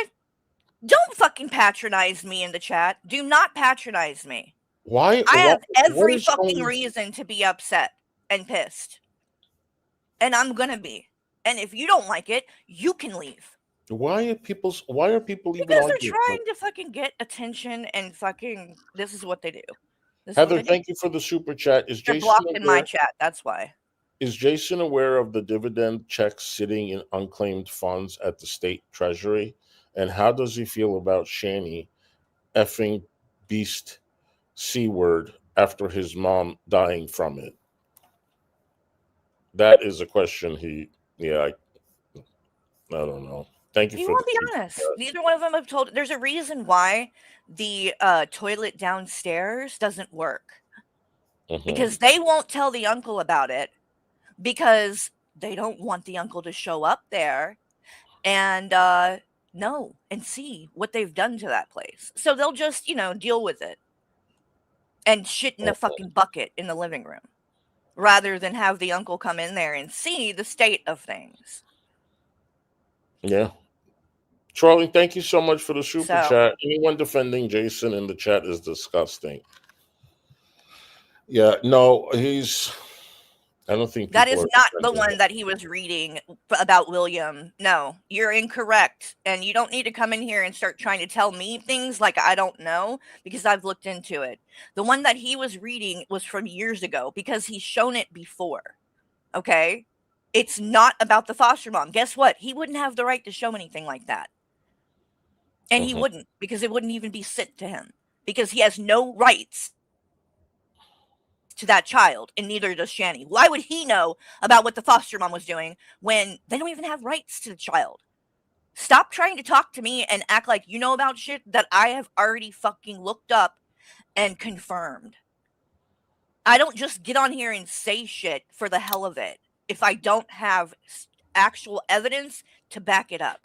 don't fucking patronize me in the chat. Do not patronize me. Why? I have every fucking reason to be upset and pissed. And I'm gonna be. And if you don't like it, you can leave. Why are people even Because they're arguing? trying to fucking get attention and fucking this is what they do. Heather, thank you for the super chat. Is They're Jason blocked in my chat, that's why. Is Jason aware of the dividend checks sitting in unclaimed funds at the state treasury? And how does he feel about Shanny effing beast C word after his mom dying from it? That is a question I don't know. Thank you He for won't be honest. Neither one of them have told. There's a reason why the toilet downstairs doesn't work. Because they won't tell the uncle about it because they don't want the uncle to show up there and know and see what they've done to that place. So they'll just, deal with it and shit in a fucking bucket in the living room rather than have the uncle come in there and see the state of things. Yeah. Charlie, thank you so much for the super chat. Anyone defending Jason in the chat is disgusting. Yeah, no, I don't think That people is are not the defending one it. that he was reading about William. No, you're incorrect. And you don't need to come in here and start trying to tell me things like I don't know because I've looked into it. The one that he was reading was from years ago because he's shown it before. Okay? It's not about the foster mom. Guess what? He wouldn't have the right to show anything like that. And he Mhm. wouldn't because it wouldn't even be sent to him because he has no rights to that child, and neither does Shanny. Why would he know about what the foster mom was doing when they don't even have rights to the child? Stop trying to talk to me and act like you know about shit that I have already fucking looked up and confirmed. I don't just get on here and say shit for the hell of it if I don't have actual evidence to back it up.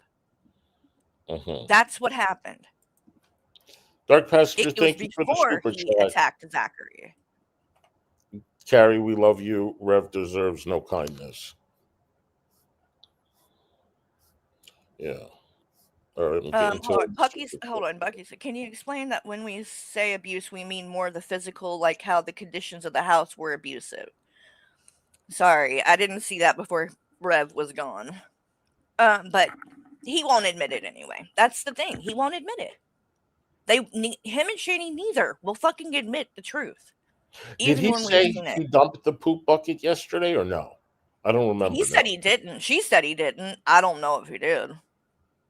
Mhm. That's what happened. Dark Passenger, It was thank you for the before super he chat. attacked Zachary. Carrie, we love you. Rev deserves no kindness. Yeah. All right, I'm getting to the super Hold chat. on, Bucky said, can you explain that when we say abuse, we mean more the physical, like how the conditions of the house were abusive? Sorry, I didn't see that before Rev was gone. But he won't admit it anyway. That's the thing. He won't admit it. Him and Shani neither will fucking admit the truth, Did even he when we've say seen it. he dumped the poop bucket yesterday or no? I don't He remember now. said he didn't. She said he didn't. I don't know if he did.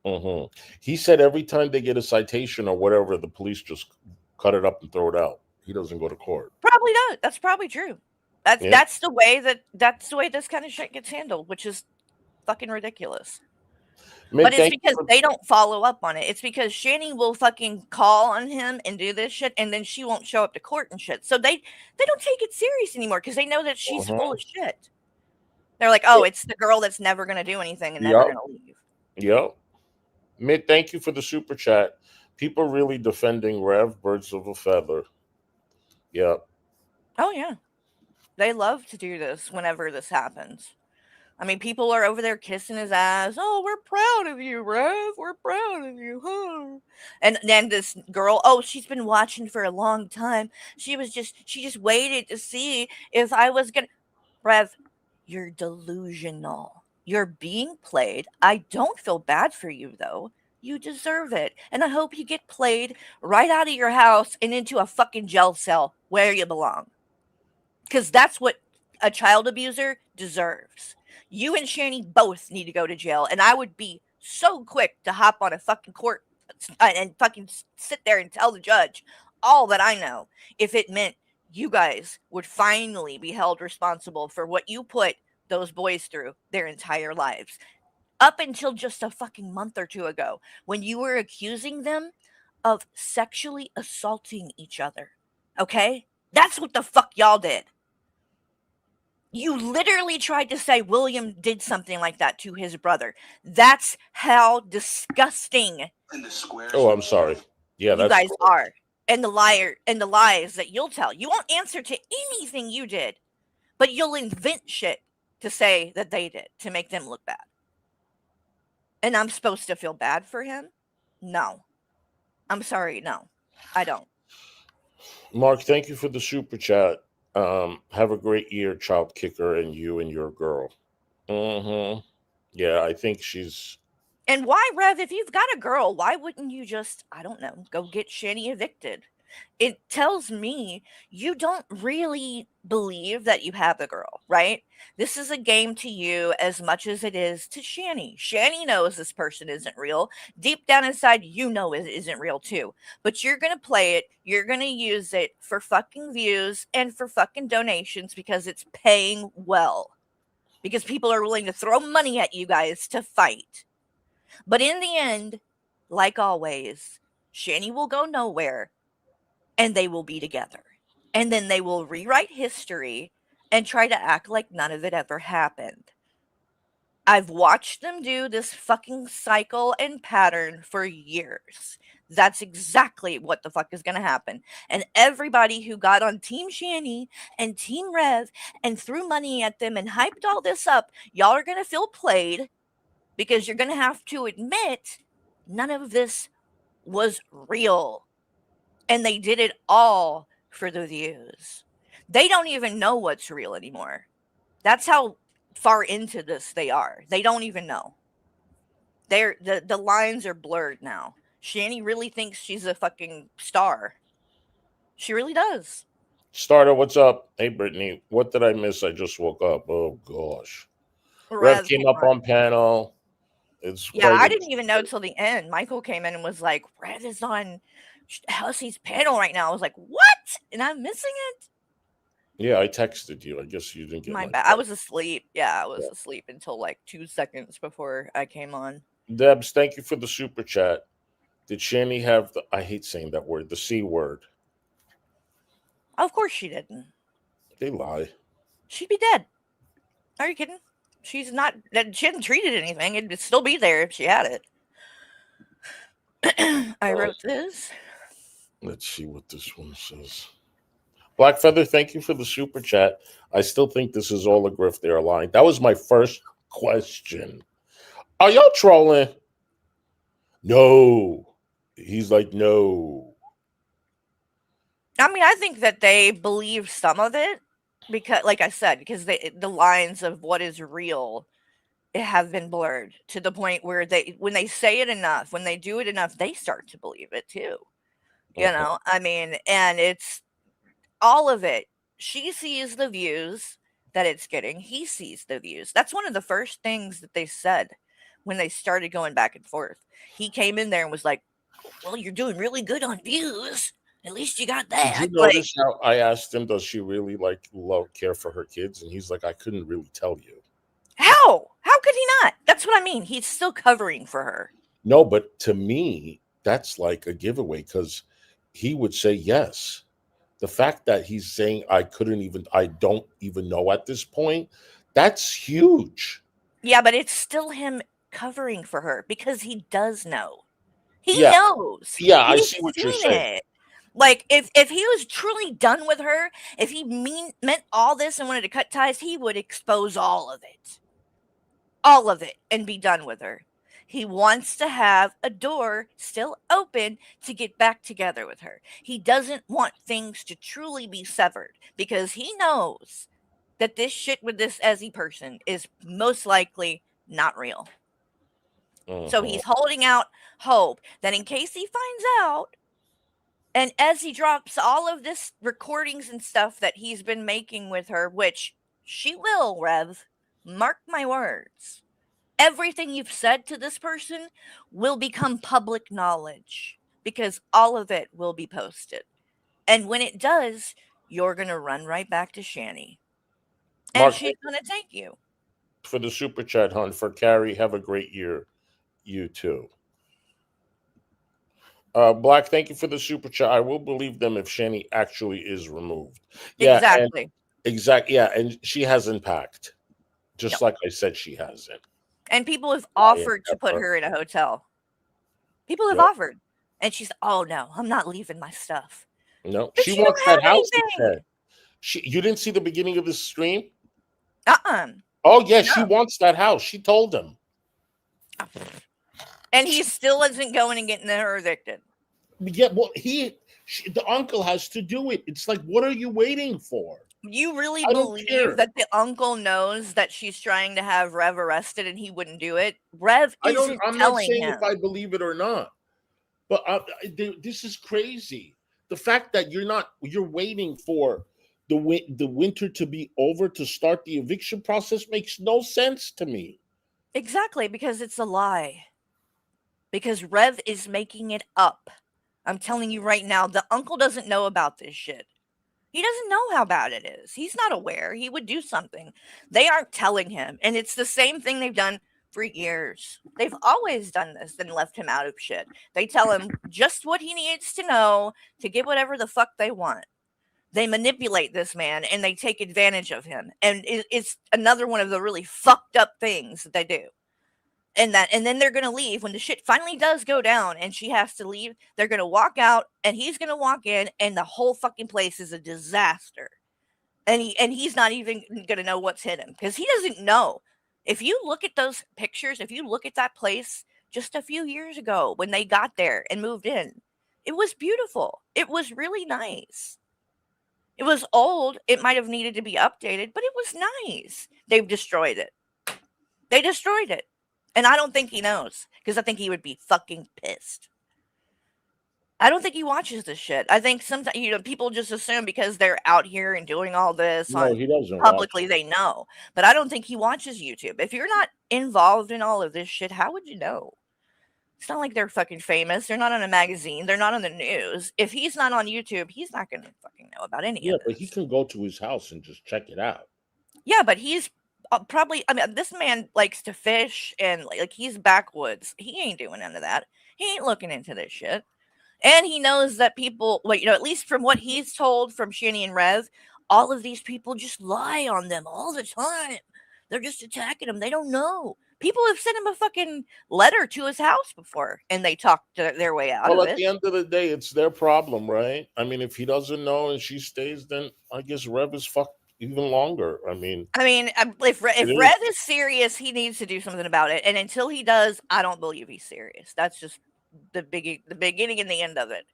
Hmm. He said every time they get a citation or whatever, the police just cut it up and throw it out. He doesn't go to court. Probably not. That's probably true. Yeah. That's the way this kind of shit gets handled, which is fucking ridiculous. But Mid, it's thank you because for. they don't follow up on it. It's because Shani will fucking call on him and do this shit, and then she won't show up to court and shit. So they don't take it serious anymore because they know that she's full Uh-huh. of shit. They're like, oh, it's the girl that's never gonna do anything and never Yep. gonna leave. Yep. Mid, thank you for the super chat. People really defending Rev, birds of a feather. Yep. Oh yeah, they love to do this whenever this happens. I mean, people are over there kissing his ass. Oh, we're proud of you, Rev. We're proud of you. Huh? And then this girl, oh, she's been watching for a long time. She just waited to see if I was gonna. Rev, you're delusional. You're being played. I don't feel bad for you though. You deserve it. And I hope you get played right out of your house and into a fucking jail cell where you belong. Because that's what a child abuser deserves. You and Shanny both need to go to jail, and I would be so quick to hop on a fucking court and fucking sit there and tell the judge all that I know if it meant you guys would finally be held responsible for what you put those boys through their entire lives. Up until just a fucking month or two ago, when you were accusing them of sexually assaulting each other. Okay? That's what the fuck y'all did. You literally tried to say William did something like that to his brother. That's how disgusting Oh, I'm sorry. Yeah, you that's guys correct. are. And the lies that you'll tell. You won't answer to anything you did, but you'll invent shit to say that they did to make them look bad. And I'm supposed to feel bad for him? No. I'm sorry, no. I don't. Mark, thank you for the super chat. Have a great year, child kicker, and you and your girl. Mm-hmm. Yeah, I think she's. And why, Rev, if you've got a girl, why wouldn't you just, I don't know, go get Shanny evicted? It tells me you don't really believe that you have a girl, right? This is a game to you as much as it is to Shanny. Shanny knows this person isn't real. Deep down inside, you know it isn't real too. But you're going to play it. You're going to use it for fucking views and for fucking donations because it's paying well. Because people are willing to throw money at you guys to fight. But in the end, like always, Shanny will go nowhere and they will be together. And then they will rewrite history and try to act like none of it ever happened. I've watched them do this fucking cycle and pattern for years. That's exactly what the fuck is going to happen. And everybody who got on Team Shanny and Team Rev and threw money at them and hyped all this up, y'all are going to feel played because you're going to have to admit none of this was real. And they did it all for the views. They don't even know what's real anymore. That's how far into this they are. They don't even know. The lines are blurred now. Shanny really thinks she's a fucking star. She really does. Starter, what's up? Hey, Brittany, what did I miss? I just woke up. Oh gosh. Rev Rev came came up on. on panel. It's Yeah, quite I didn't even know interesting. till the end. Michael came in and was like, Rev is on Hussey's panel right now. I was like, what? And I'm missing it? Yeah, I texted you. I guess you didn't get My my bad. I text. was asleep. Yeah, I was Yeah. asleep until like 2 seconds before I came on. Debs, thank you for the super chat. Did Shanny have the, I hate saying that word, the C word? Of course she didn't. They lie. She'd be dead. Are you kidding? She's not. She hadn't treated anything. It'd still be there if she had it. I Uh, wrote this. let's see what this one says. Black Feather, thank you for the super chat. I still think this is all a grift. They're lying. That was my first question. Are y'all trolling? No. He's like, no. I mean, I think that they believe some of it because, like I said, because the lines of what is real have been blurred to the point where when they say it enough, when they do it enough, they start to believe it too. Mhm. I mean, and it's all of it. She sees the views that it's getting. He sees the views. That's one of the first things that they said when they started going back and forth. He came in there and was like, "Well, you're doing really good on views. At least you got Did you that." Like, notice how I asked him, does she really like love care for her kids? And he's like, I couldn't really tell you. how? How could he not? That's what I mean. He's still covering for her. No, but to me, that's like a giveaway because he would say yes. The fact that he's saying I don't even know at this point, that's huge. Yeah, but it's still him covering for her because he does know. He Yeah, knows. yeah, I He's see what you're seen saying. it. Like if he was truly done with her, if he meant all this and wanted to cut ties, he would expose all of it. All of it and be done with her. He wants to have a door still open to get back together with her. He doesn't want things to truly be severed because he knows that this shit with this Ezzy person is most likely not real. So Mhm. he's holding out hope that in case he finds out, and as he drops all of this recordings and stuff that he's been making with her, which she will, Rev, mark my words. Everything you've said to this person will become public knowledge because all of it will be posted. And when it does, you're going to run right back to Shanny. And Mark, she's going to take you. for the super chat hunt for Carrie. Have a great year. You too. Black, thank you for the super chat. I will believe them if Shani actually is removed. Yeah, and Exactly. yeah, and she hasn't packed. No. Just like I said, she hasn't. And people have I am offered to put ever. her in a hotel. People have Yep. offered. And she's, oh no, I'm not leaving my stuff. No, But she she don't wants that have house. She anything. said. You didn't see the beginning of the stream? Uh-uh. Oh yeah, she No. wants that house. She told him. And he still isn't going and getting her evicted. Yeah, well, the uncle has to do it. It's like, what are you waiting for? You really I don't believe care. that the uncle knows that she's trying to have Rev arrested and he wouldn't do it? Rev I don't. isn't I'm not telling saying him. if I believe it or not, but this is crazy. The fact that you're waiting for the winter to be over to start the eviction process makes no sense to me. Exactly, because it's a lie. Because Rev is making it up. I'm telling you right now, the uncle doesn't know about this shit. He doesn't know how bad it is. He's not aware. He would do something. They aren't telling him. And it's the same thing they've done for years. They've always done this and left him out of shit. They tell him just what he needs to know to get whatever the fuck they want. They manipulate this man and they take advantage of him. And it's another one of the really fucked up things that they do. And then they're gonna leave when the shit finally does go down and she has to leave. They're gonna walk out and he's gonna walk in and the whole fucking place is a disaster. And he's not even gonna know what's hit him because he doesn't know. If you look at those pictures, if you look at that place just a few years ago when they got there and moved in, it was beautiful. It was really nice. It was old. It might have needed to be updated, but it was nice. They've destroyed it. They destroyed it. And I don't think he knows because I think he would be fucking pissed. I don't think he watches this shit. I think sometimes people just assume because they're out here and doing all this No, on he doesn't watch. publicly they know. But I don't think he watches YouTube. If you're not involved in all of this shit, how would you know? It's not like they're fucking famous. They're not on a magazine. They're not on the news. If he's not on YouTube, he's not going to fucking know about any Yeah, of but he this. can go to his house and just check it out. Yeah, but he's probably. I mean, this man likes to fish and like he's backwoods. He ain't doing none of that. He ain't looking into this shit. And he knows that people, like, at least from what he's told from Shanny and Rev, all of these people just lie on them all the time. They're just attacking him. They don't know. People have sent him a fucking letter to his house before, and they talked their way out Well, of at it. the end of the day, it's their problem, right? I mean, if he doesn't know and she stays, then I guess Rev is fucked even longer. I mean, If it is. Rev is serious, he needs to do something about it. And until he does, I don't believe he's serious. That's just the beginning and the end of it.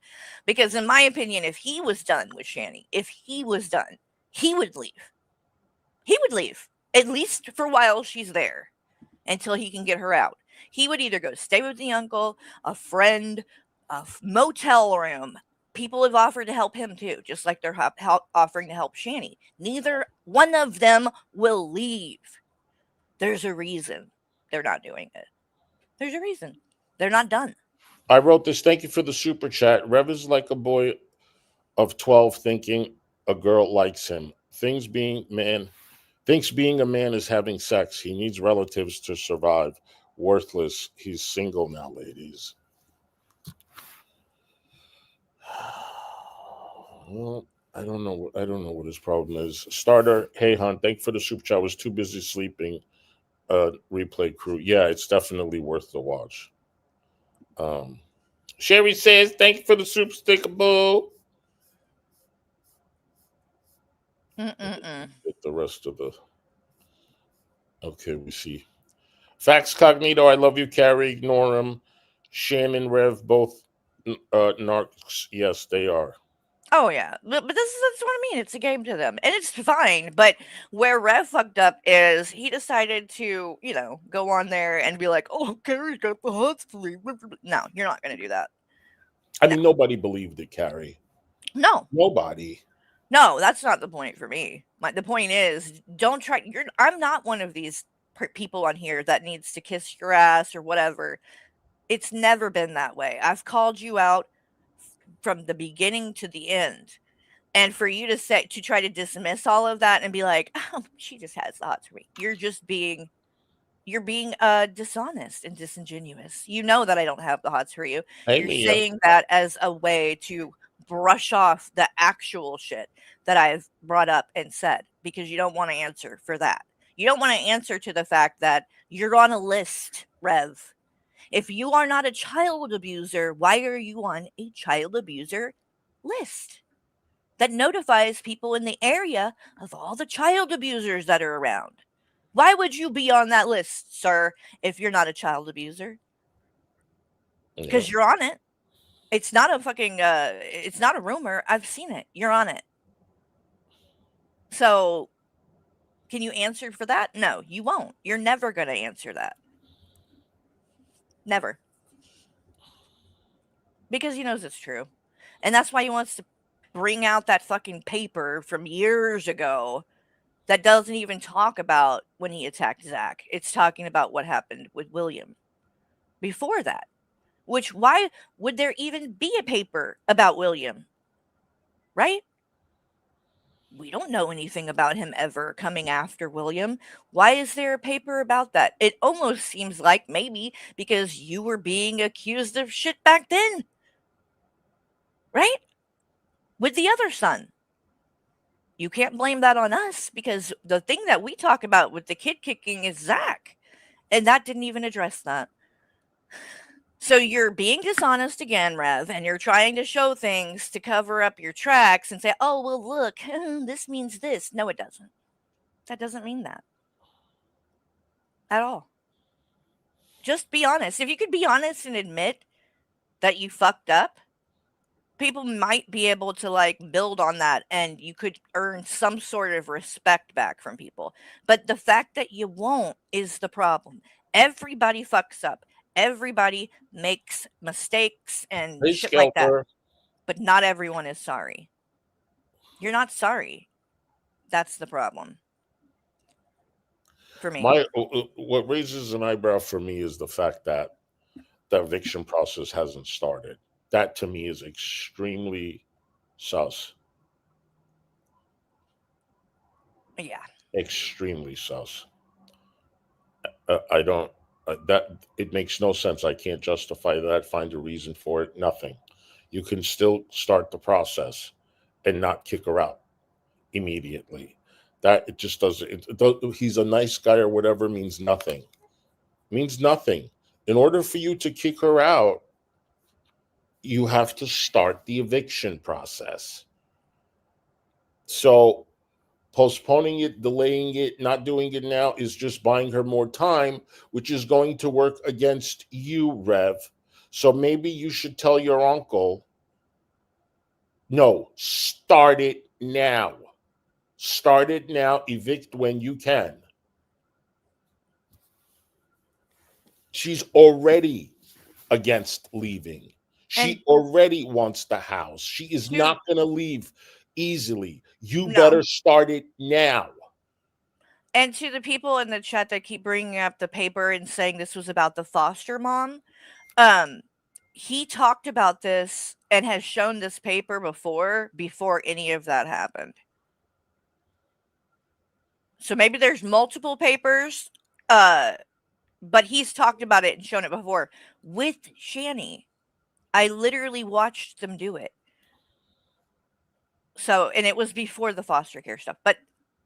Because in my opinion, if he was done with Shanny, if he was done, he would leave. He would leave at least for while she's there until he can get her out. He would either go stay with the uncle, a friend, a motel room. People have offered to help him too, just like they're offering to help Shanny. Neither one of them will leave. There's a reason they're not doing it. There's a reason. They're not done. I wrote this. Thank you for the super chat. Rev is like a boy of 12 thinking a girl likes him. Thinks being a man is having sex. He needs relatives to survive. Worthless. He's single now, ladies. Well, I don't know. I don't know what his problem is. Starter, hey hon, thank you for the super chat. I was too busy sleeping. Replay crew. Yeah, it's definitely worth the watch. Sherry says, thank you for the super sticker, boo. Get the rest of the. Okay, we see. Fax Cognito, I love you, Carrie. Ignore him. Shannon, Rev, both narcs. Yes, they are. Oh yeah, but that's what I mean. It's a game to them, and it's fine. But where Rev fucked up is he decided to, go on there and be like, "Oh, Carrie got the hots for me." No, you're not going to do that. I mean, nobody believed it, Carrie. No, Nobody. no, that's not the point for me. The point is, don't try. I'm not one of these people on here that needs to kiss your ass or whatever. It's never been that way. I've called you out from the beginning to the end. And for you to try to dismiss all of that and be like, "Oh, she just has the hots for me." You're being dishonest and disingenuous. You know that I don't have the hots for you. Hey, You're Mia. saying that as a way to brush off the actual shit that I've brought up and said because you don't want to answer for that. You don't want to answer to the fact that you're on a list, Rev. If you are not a child abuser, why are you on a child abuser list that notifies people in the area of all the child abusers that are around? Why would you be on that list, sir, if you're not a child abuser? Because Yeah. you're on it. It's not a fucking it's not a rumor. I've seen it. You're on it. So can you answer for that? No, you won't. You're never going to answer that. Never. Because he knows it's true. And that's why he wants to bring out that fucking paper from years ago that doesn't even talk about when he attacked Zach. It's talking about what happened with William before that. Which, why would there even be a paper about William? Right? We don't know anything about him ever coming after William. Why is there a paper about that? It almost seems like maybe because you were being accused of shit back then. Right? With the other son. You can't blame that on us because the thing that we talk about with the kid kicking is Zach. And that didn't even address that. So you're being dishonest again, Rev, and you're trying to show things to cover up your tracks and say, "Oh, well, look, this means this." No, it doesn't. That doesn't mean that at all. Just be honest. If you could be honest and admit that you fucked up people might be able to like build on that and you could earn some sort of respect back from people. But the fact that you won't is the problem. Everybody fucks up. Everybody makes mistakes and Hey, shit like that. Scalper. But not everyone is sorry. You're not sorry. That's the problem for me. What raises an eyebrow for me is the fact that the eviction process hasn't started. That to me is extremely sus. Yeah. Extremely sus. I don't. That it makes no sense. I can't justify that. Find a reason for it. Nothing. You can still start the process and not kick her out immediately. That it just doesn't. He's a nice guy or whatever means nothing. Means nothing. In order for you to kick her out, you have to start the eviction process. So postponing it, delaying it, not doing it now is just buying her more time, which is going to work against you, Rev. So maybe you should tell your uncle, no, start it now. Start it now, evict when you can. She's already against leaving. And She already wants the house. She is to not going to leave easily. You no. better start it now. And to the people in the chat that keep bringing up the paper and saying this was about the foster mom, um, he talked about this and has shown this paper before any of that happened. So maybe there's multiple papers, uh, but he's talked about it and shown it before with Shanny. I literally watched them do it. So, and it was before the foster care stuff, but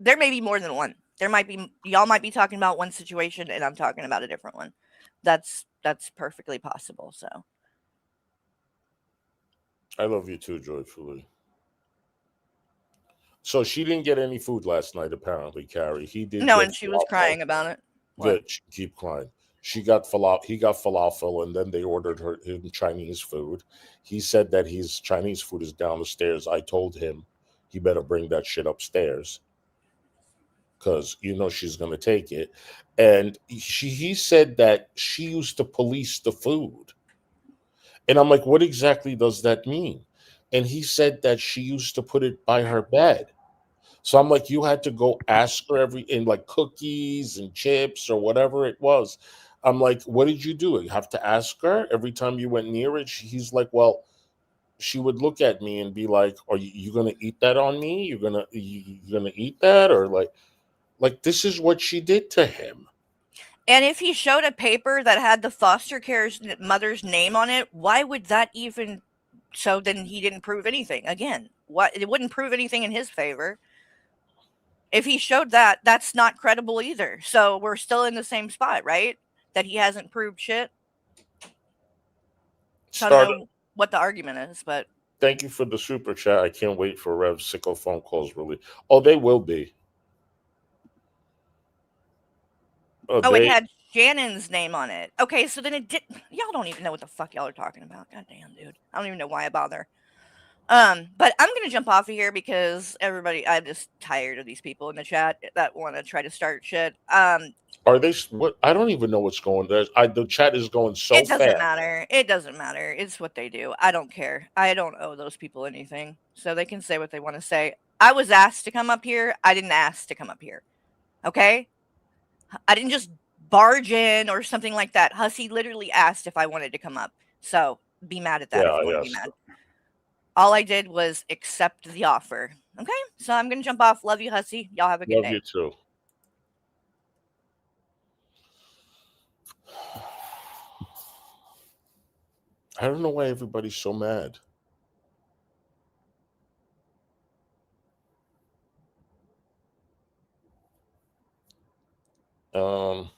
there may be more than one. There might be y'all might be talking about one situation and I'm talking about a different one. That's perfectly possible. So, I love you too, joyfully. So she didn't get any food last night, apparently, Carrie. He did no, get and she was falafel. crying about it. What? Good. Keep crying. She got falafel. He got falafel, and then they ordered him Chinese food. He said that his Chinese food is down the stairs. I told him he better bring that shit upstairs because she's gonna take it. And he said that she used to police the food, and I'm like, what exactly does that mean? And he said that she used to put it by her bed. So I'm like, you had to go ask her in like cookies and chips or whatever it was. I'm like, what did you do? You have to ask her every time you went near it. He's like, well, she would look at me and be like, are you gonna eat that on me? You gonna eat that? Or like this is what she did to him. And if he showed a paper that had the foster care's mother's name on it, why would that even? So then he didn't prove anything. Again, what it wouldn't prove anything in his favor. If he showed that, that's not credible either. So we're still in the same spot, right? That he hasn't proved shit. So I don't Start. know what the argument is, but Thank you for the super chat. I can't wait for Rev's sicko phone calls. Really? Oh, they will be. Oh, oh, it they had Shannon's name on it. Okay, so then it did. Y'all don't even know what the fuck y'all are talking about. God damn, dude. I don't even know why I bother. But I'm gonna jump off of here because I'm just tired of these people in the chat that want to try to start shit. are they. What? I don't even know what's going there. The chat is going so It doesn't fast. matter. It doesn't matter. It's what they do. I don't care. I don't owe those people anything. So they can say what they want to say. I was asked to come up here. I didn't ask to come up here. Okay? I didn't just barge in or something like that. Hussy literally asked if I wanted to come up. So be mad at that Yeah, if you want to be yes. mad. All I did was accept the offer. Okay? So I'm going to jump off. Love you, Hussy. Y'all have a good Love day. you too. I don't know why everybody's so mad. Um,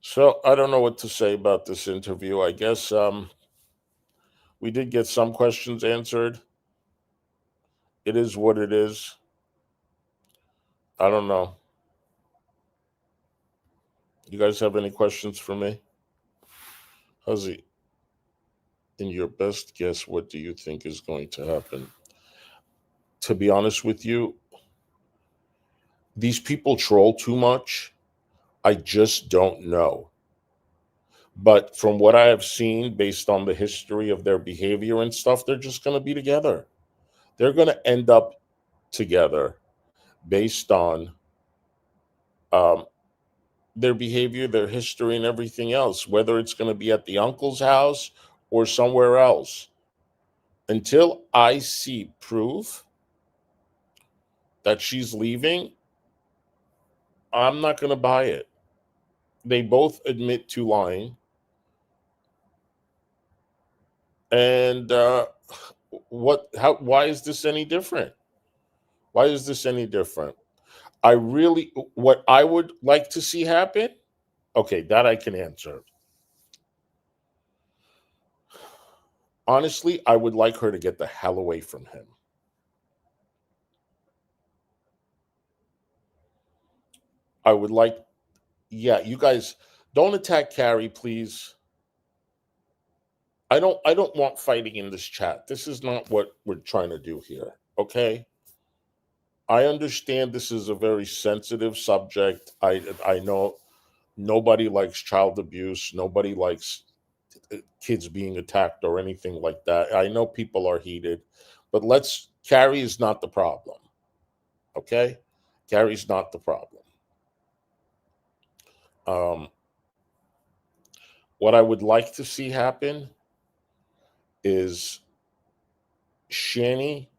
so I don't know what to say about this interview. I guess we did get some questions answered. It is what it is. I don't know. You guys have any questions for me? Huzzy, in your best guess, what do you think is going to happen? To be honest with you, these people troll too much. I just don't know. But from what I have seen, based on the history of their behavior and stuff, they're just going to be together. They're going to end up together based on um, their behavior, their history, and everything else, whether it's going to be at the uncle's house or somewhere else. Until I see proof that she's leaving, I'm not going to buy it. They both admit to lying. And why is this any different? Why is this any different? What I would like to see happen, okay, that I can answer. Honestly, I would like her to get the hell away from him. I would like, yeah, you guys don't attack Carrie, please. I don't want fighting in this chat. This is not what we're trying to do here, okay? I understand this is a very sensitive subject. I know nobody likes child abuse. Nobody likes kids being attacked or anything like that. I know people are heated, but Carrie is not the problem. Okay? Carrie's not the problem. What I would like to see happen is Shanny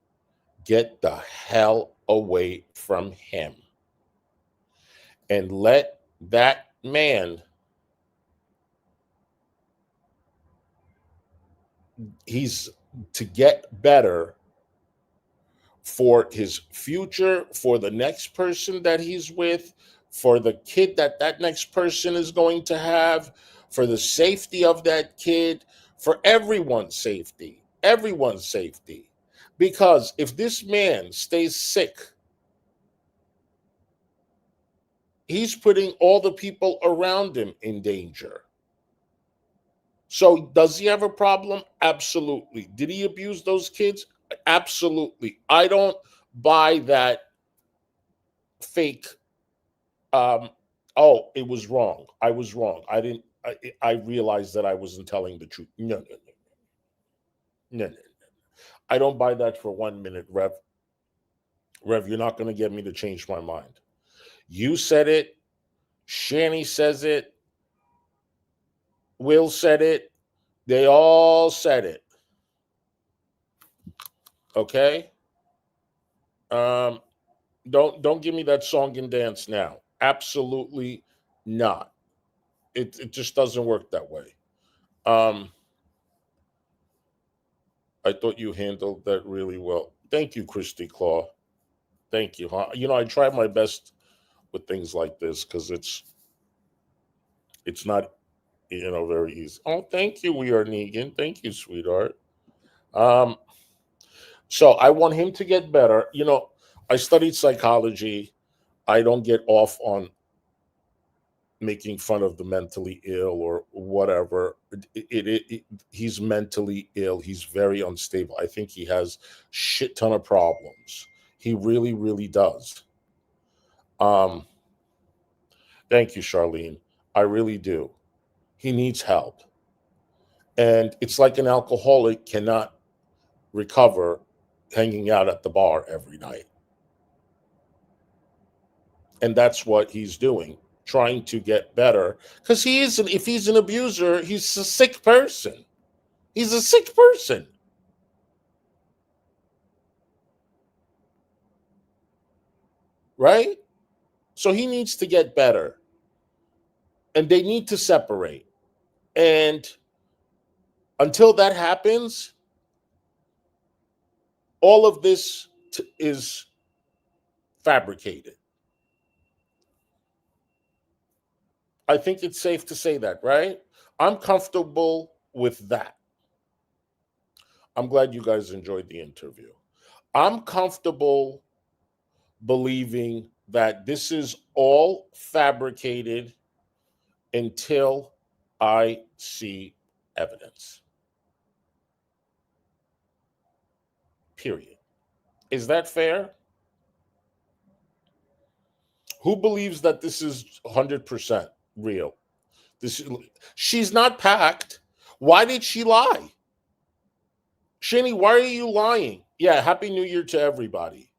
get the hell away from him and let that man, he's to get better for his future, for the next person that he's with, for the kid that next person is going to have, for the safety of that kid, for everyone's safety. Everyone's safety. Because if this man stays sick, he's putting all the people around him in danger. So, does he have a problem? Absolutely. Did he abuse those kids? Absolutely. I don't buy that fake oh, it was wrong. I was wrong. I realized that I wasn't telling the truth. No. I don't buy that for 1 minute, Rev. Rev, you're not going to get me to change my mind. You said it. Shanny says it. Will said it. They all said it. Okay? Don't give me that song and dance now. Absolutely not. It just doesn't work that way. I thought you handled that really well. Thank you, Christy Claw. Thank you. You know, I try my best with things like this because it's not very easy. Oh, thank you, We Are Negan. Thank you, sweetheart. So I want him to get better. You know, I studied psychology. I don't get off on making fun of the mentally ill or whatever. He's mentally ill. He's very unstable. I think he has shit ton of problems. He really, really does. Thank you, Charlene. I really do. He needs help. And it's like an alcoholic cannot recover hanging out at the bar every night. And that's what he's doing, trying to get better. Because if he's an abuser, he's a sick person. He's a sick person. Right? So he needs to get better. And they need to separate. And until that happens, all of this is fabricated. I think it's safe to say that, right? I'm comfortable with that. I'm glad you guys enjoyed the interview. I'm comfortable believing that this is all fabricated until I see evidence. Period. Is that fair? Who believes that this is 100% real? She's not packed. Why did she lie? Shanny, why are you lying? Yeah, Happy New Year to everybody.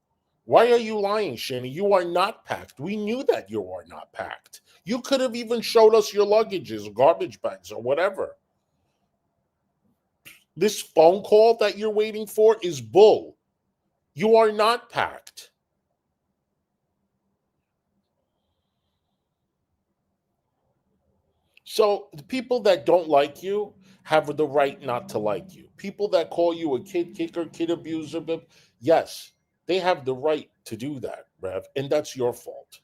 Why are you lying, Shanny? You are not packed. We knew that you are not packed. You could have even showed us your luggages, garbage bags, or whatever. This phone call that you're waiting for is bull. You are not packed. So the people that don't like you have the right not to like you. People that call you a kid kicker, kid abuser, yes, they have the right to do that, Rev, and that's your fault.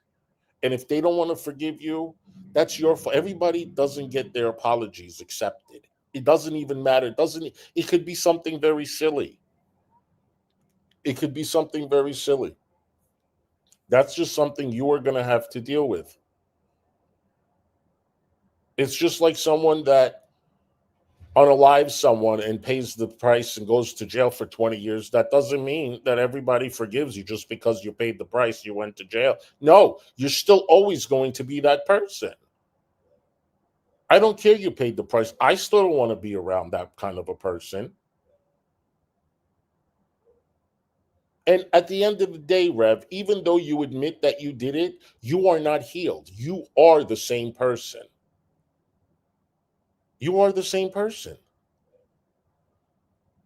And if they don't want to forgive you, that's your fault. Everybody doesn't get their apologies accepted. It doesn't even matter. It could be something very silly. It could be something very silly. That's just something you are going to have to deal with. It's just like someone that unalives someone and pays the price and goes to jail for 20 years. That doesn't mean that everybody forgives you just because you paid the price, you went to jail. No, you're still always going to be that person. I don't care you paid the price. I still don't want to be around that kind of a person. And at the end of the day, Rev, even though you admit that you did it, you are not healed. You are the same person. You are the same person.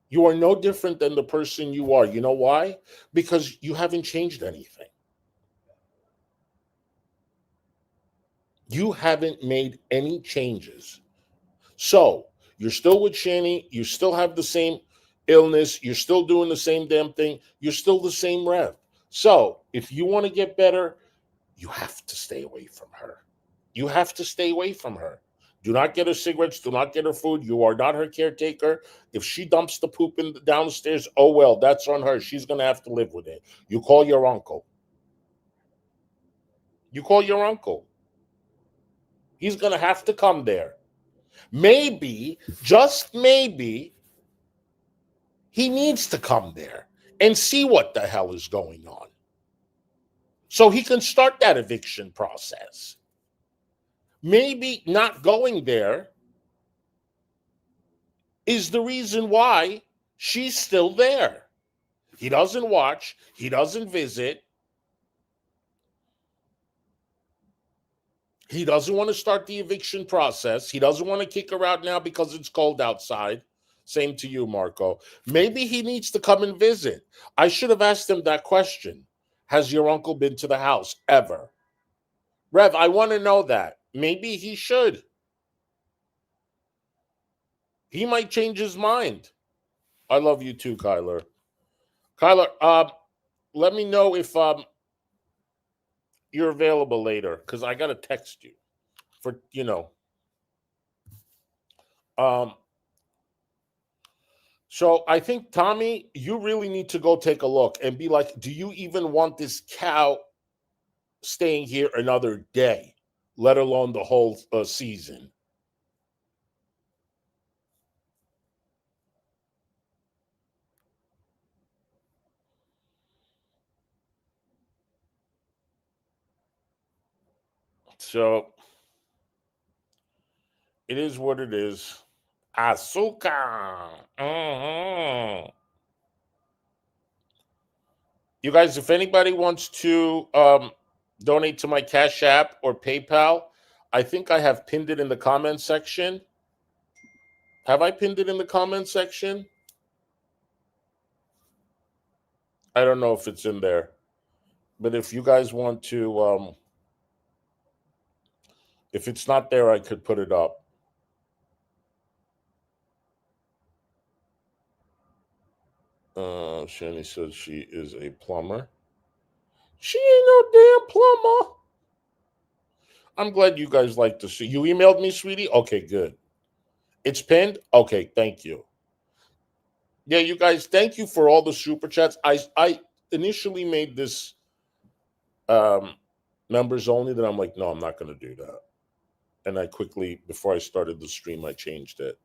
You are no different than the person you are. You know why? Because you haven't changed anything. You haven't made any changes. So you're still with Shanny. You still have the same illness. You're still doing the same damn thing. You're still the same Rev. So if you want to get better, you have to stay away from her. You have to stay away from her. Do not get her cigarettes. Do not get her food. You are not her caretaker. If she dumps the poop in downstairs, oh well, that's on her. She's going to have to live with it. You call your uncle. You call your uncle. He's going to have to come there. Maybe, just maybe, he needs to come there and see what the hell is going on so he can start that eviction process. Maybe not going there is the reason why she's still there. He doesn't watch, he doesn't visit, he doesn't want to start the eviction process, he doesn't want to kick her out now because it's cold outside. Same to you, Marco. Maybe he needs to come and visit. I should have asked him that question. Has your uncle been to the house ever? Rev, I want to know that. Maybe he should. He might change his mind. I love you too, Kyler. Kyler, let me know if you're available later because I got to text you for, Um, so I think, Tommy, you really need to go take a look and be like, do you even want this cow staying here another day, let alone the whole season? So it is what it is. Azúcar. You guys, if anybody wants to donate to my Cash App or PayPal, I think I have pinned it in the comment section. Have I pinned it in the comment section? I don't know if it's in there. But if you guys want to, if it's not there, I could put it up. Shanny says she is a plumber. She ain't no damn plumber. I'm glad you guys like to see. You emailed me, sweetie? Okay, good. It's pinned? Okay, thank you. Yeah, you guys, thank you for all the super chats. I initially made this members only, then I'm like, no, I'm not going to do that. And I quickly, before I started the stream, I changed it.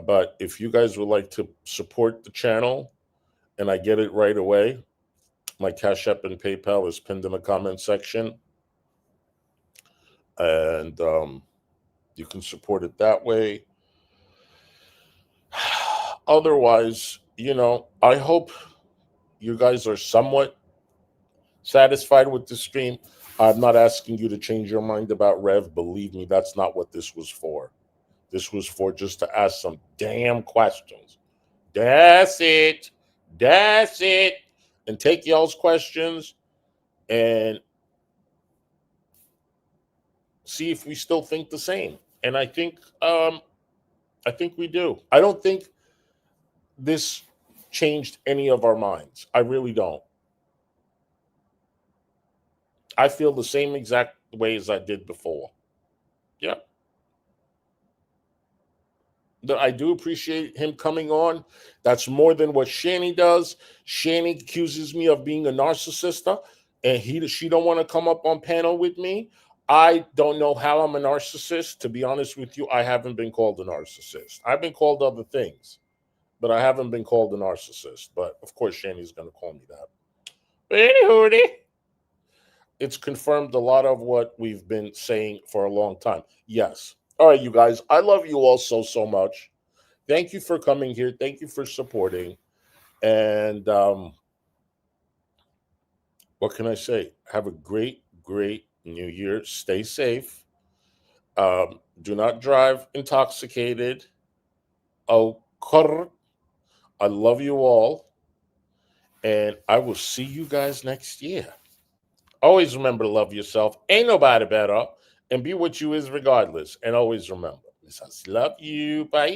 But if you guys would like to support the channel and I get it right away, my Cash App and PayPal is pinned in the comment section. And you can support it that way. Otherwise, I hope you guys are somewhat satisfied with the stream. I'm not asking you to change your mind about Rev. Believe me, that's not what this was for. This was for just to ask some damn questions. That's it. That's it. And take y'all's questions and see if we still think the same. And I think we do. I don't think this changed any of our minds. I really don't. I feel the same exact way as I did before. Yeah. I do appreciate him coming on. That's more than what Shanny does. Shanny accuses me of being a narcissist, and she don't want to come up on panel with me. I don't know how I'm a narcissist. To be honest with you, I haven't been called a narcissist. I've been called other things, but I haven't been called a narcissist. But of course, Shanny's going to call me that. But anywho, it's confirmed a lot of what we've been saying for a long time. Yes. All right, you guys. I love you all so much. Thank you for coming here. Thank you for supporting. And what can I say? Have a great New Year. Stay safe. Do not drive intoxicated. Oh, I love you all. And I will see you guys next year. Always remember to love yourself. Ain't nobody better. And be what you is regardless. And always remember, love you. Bye.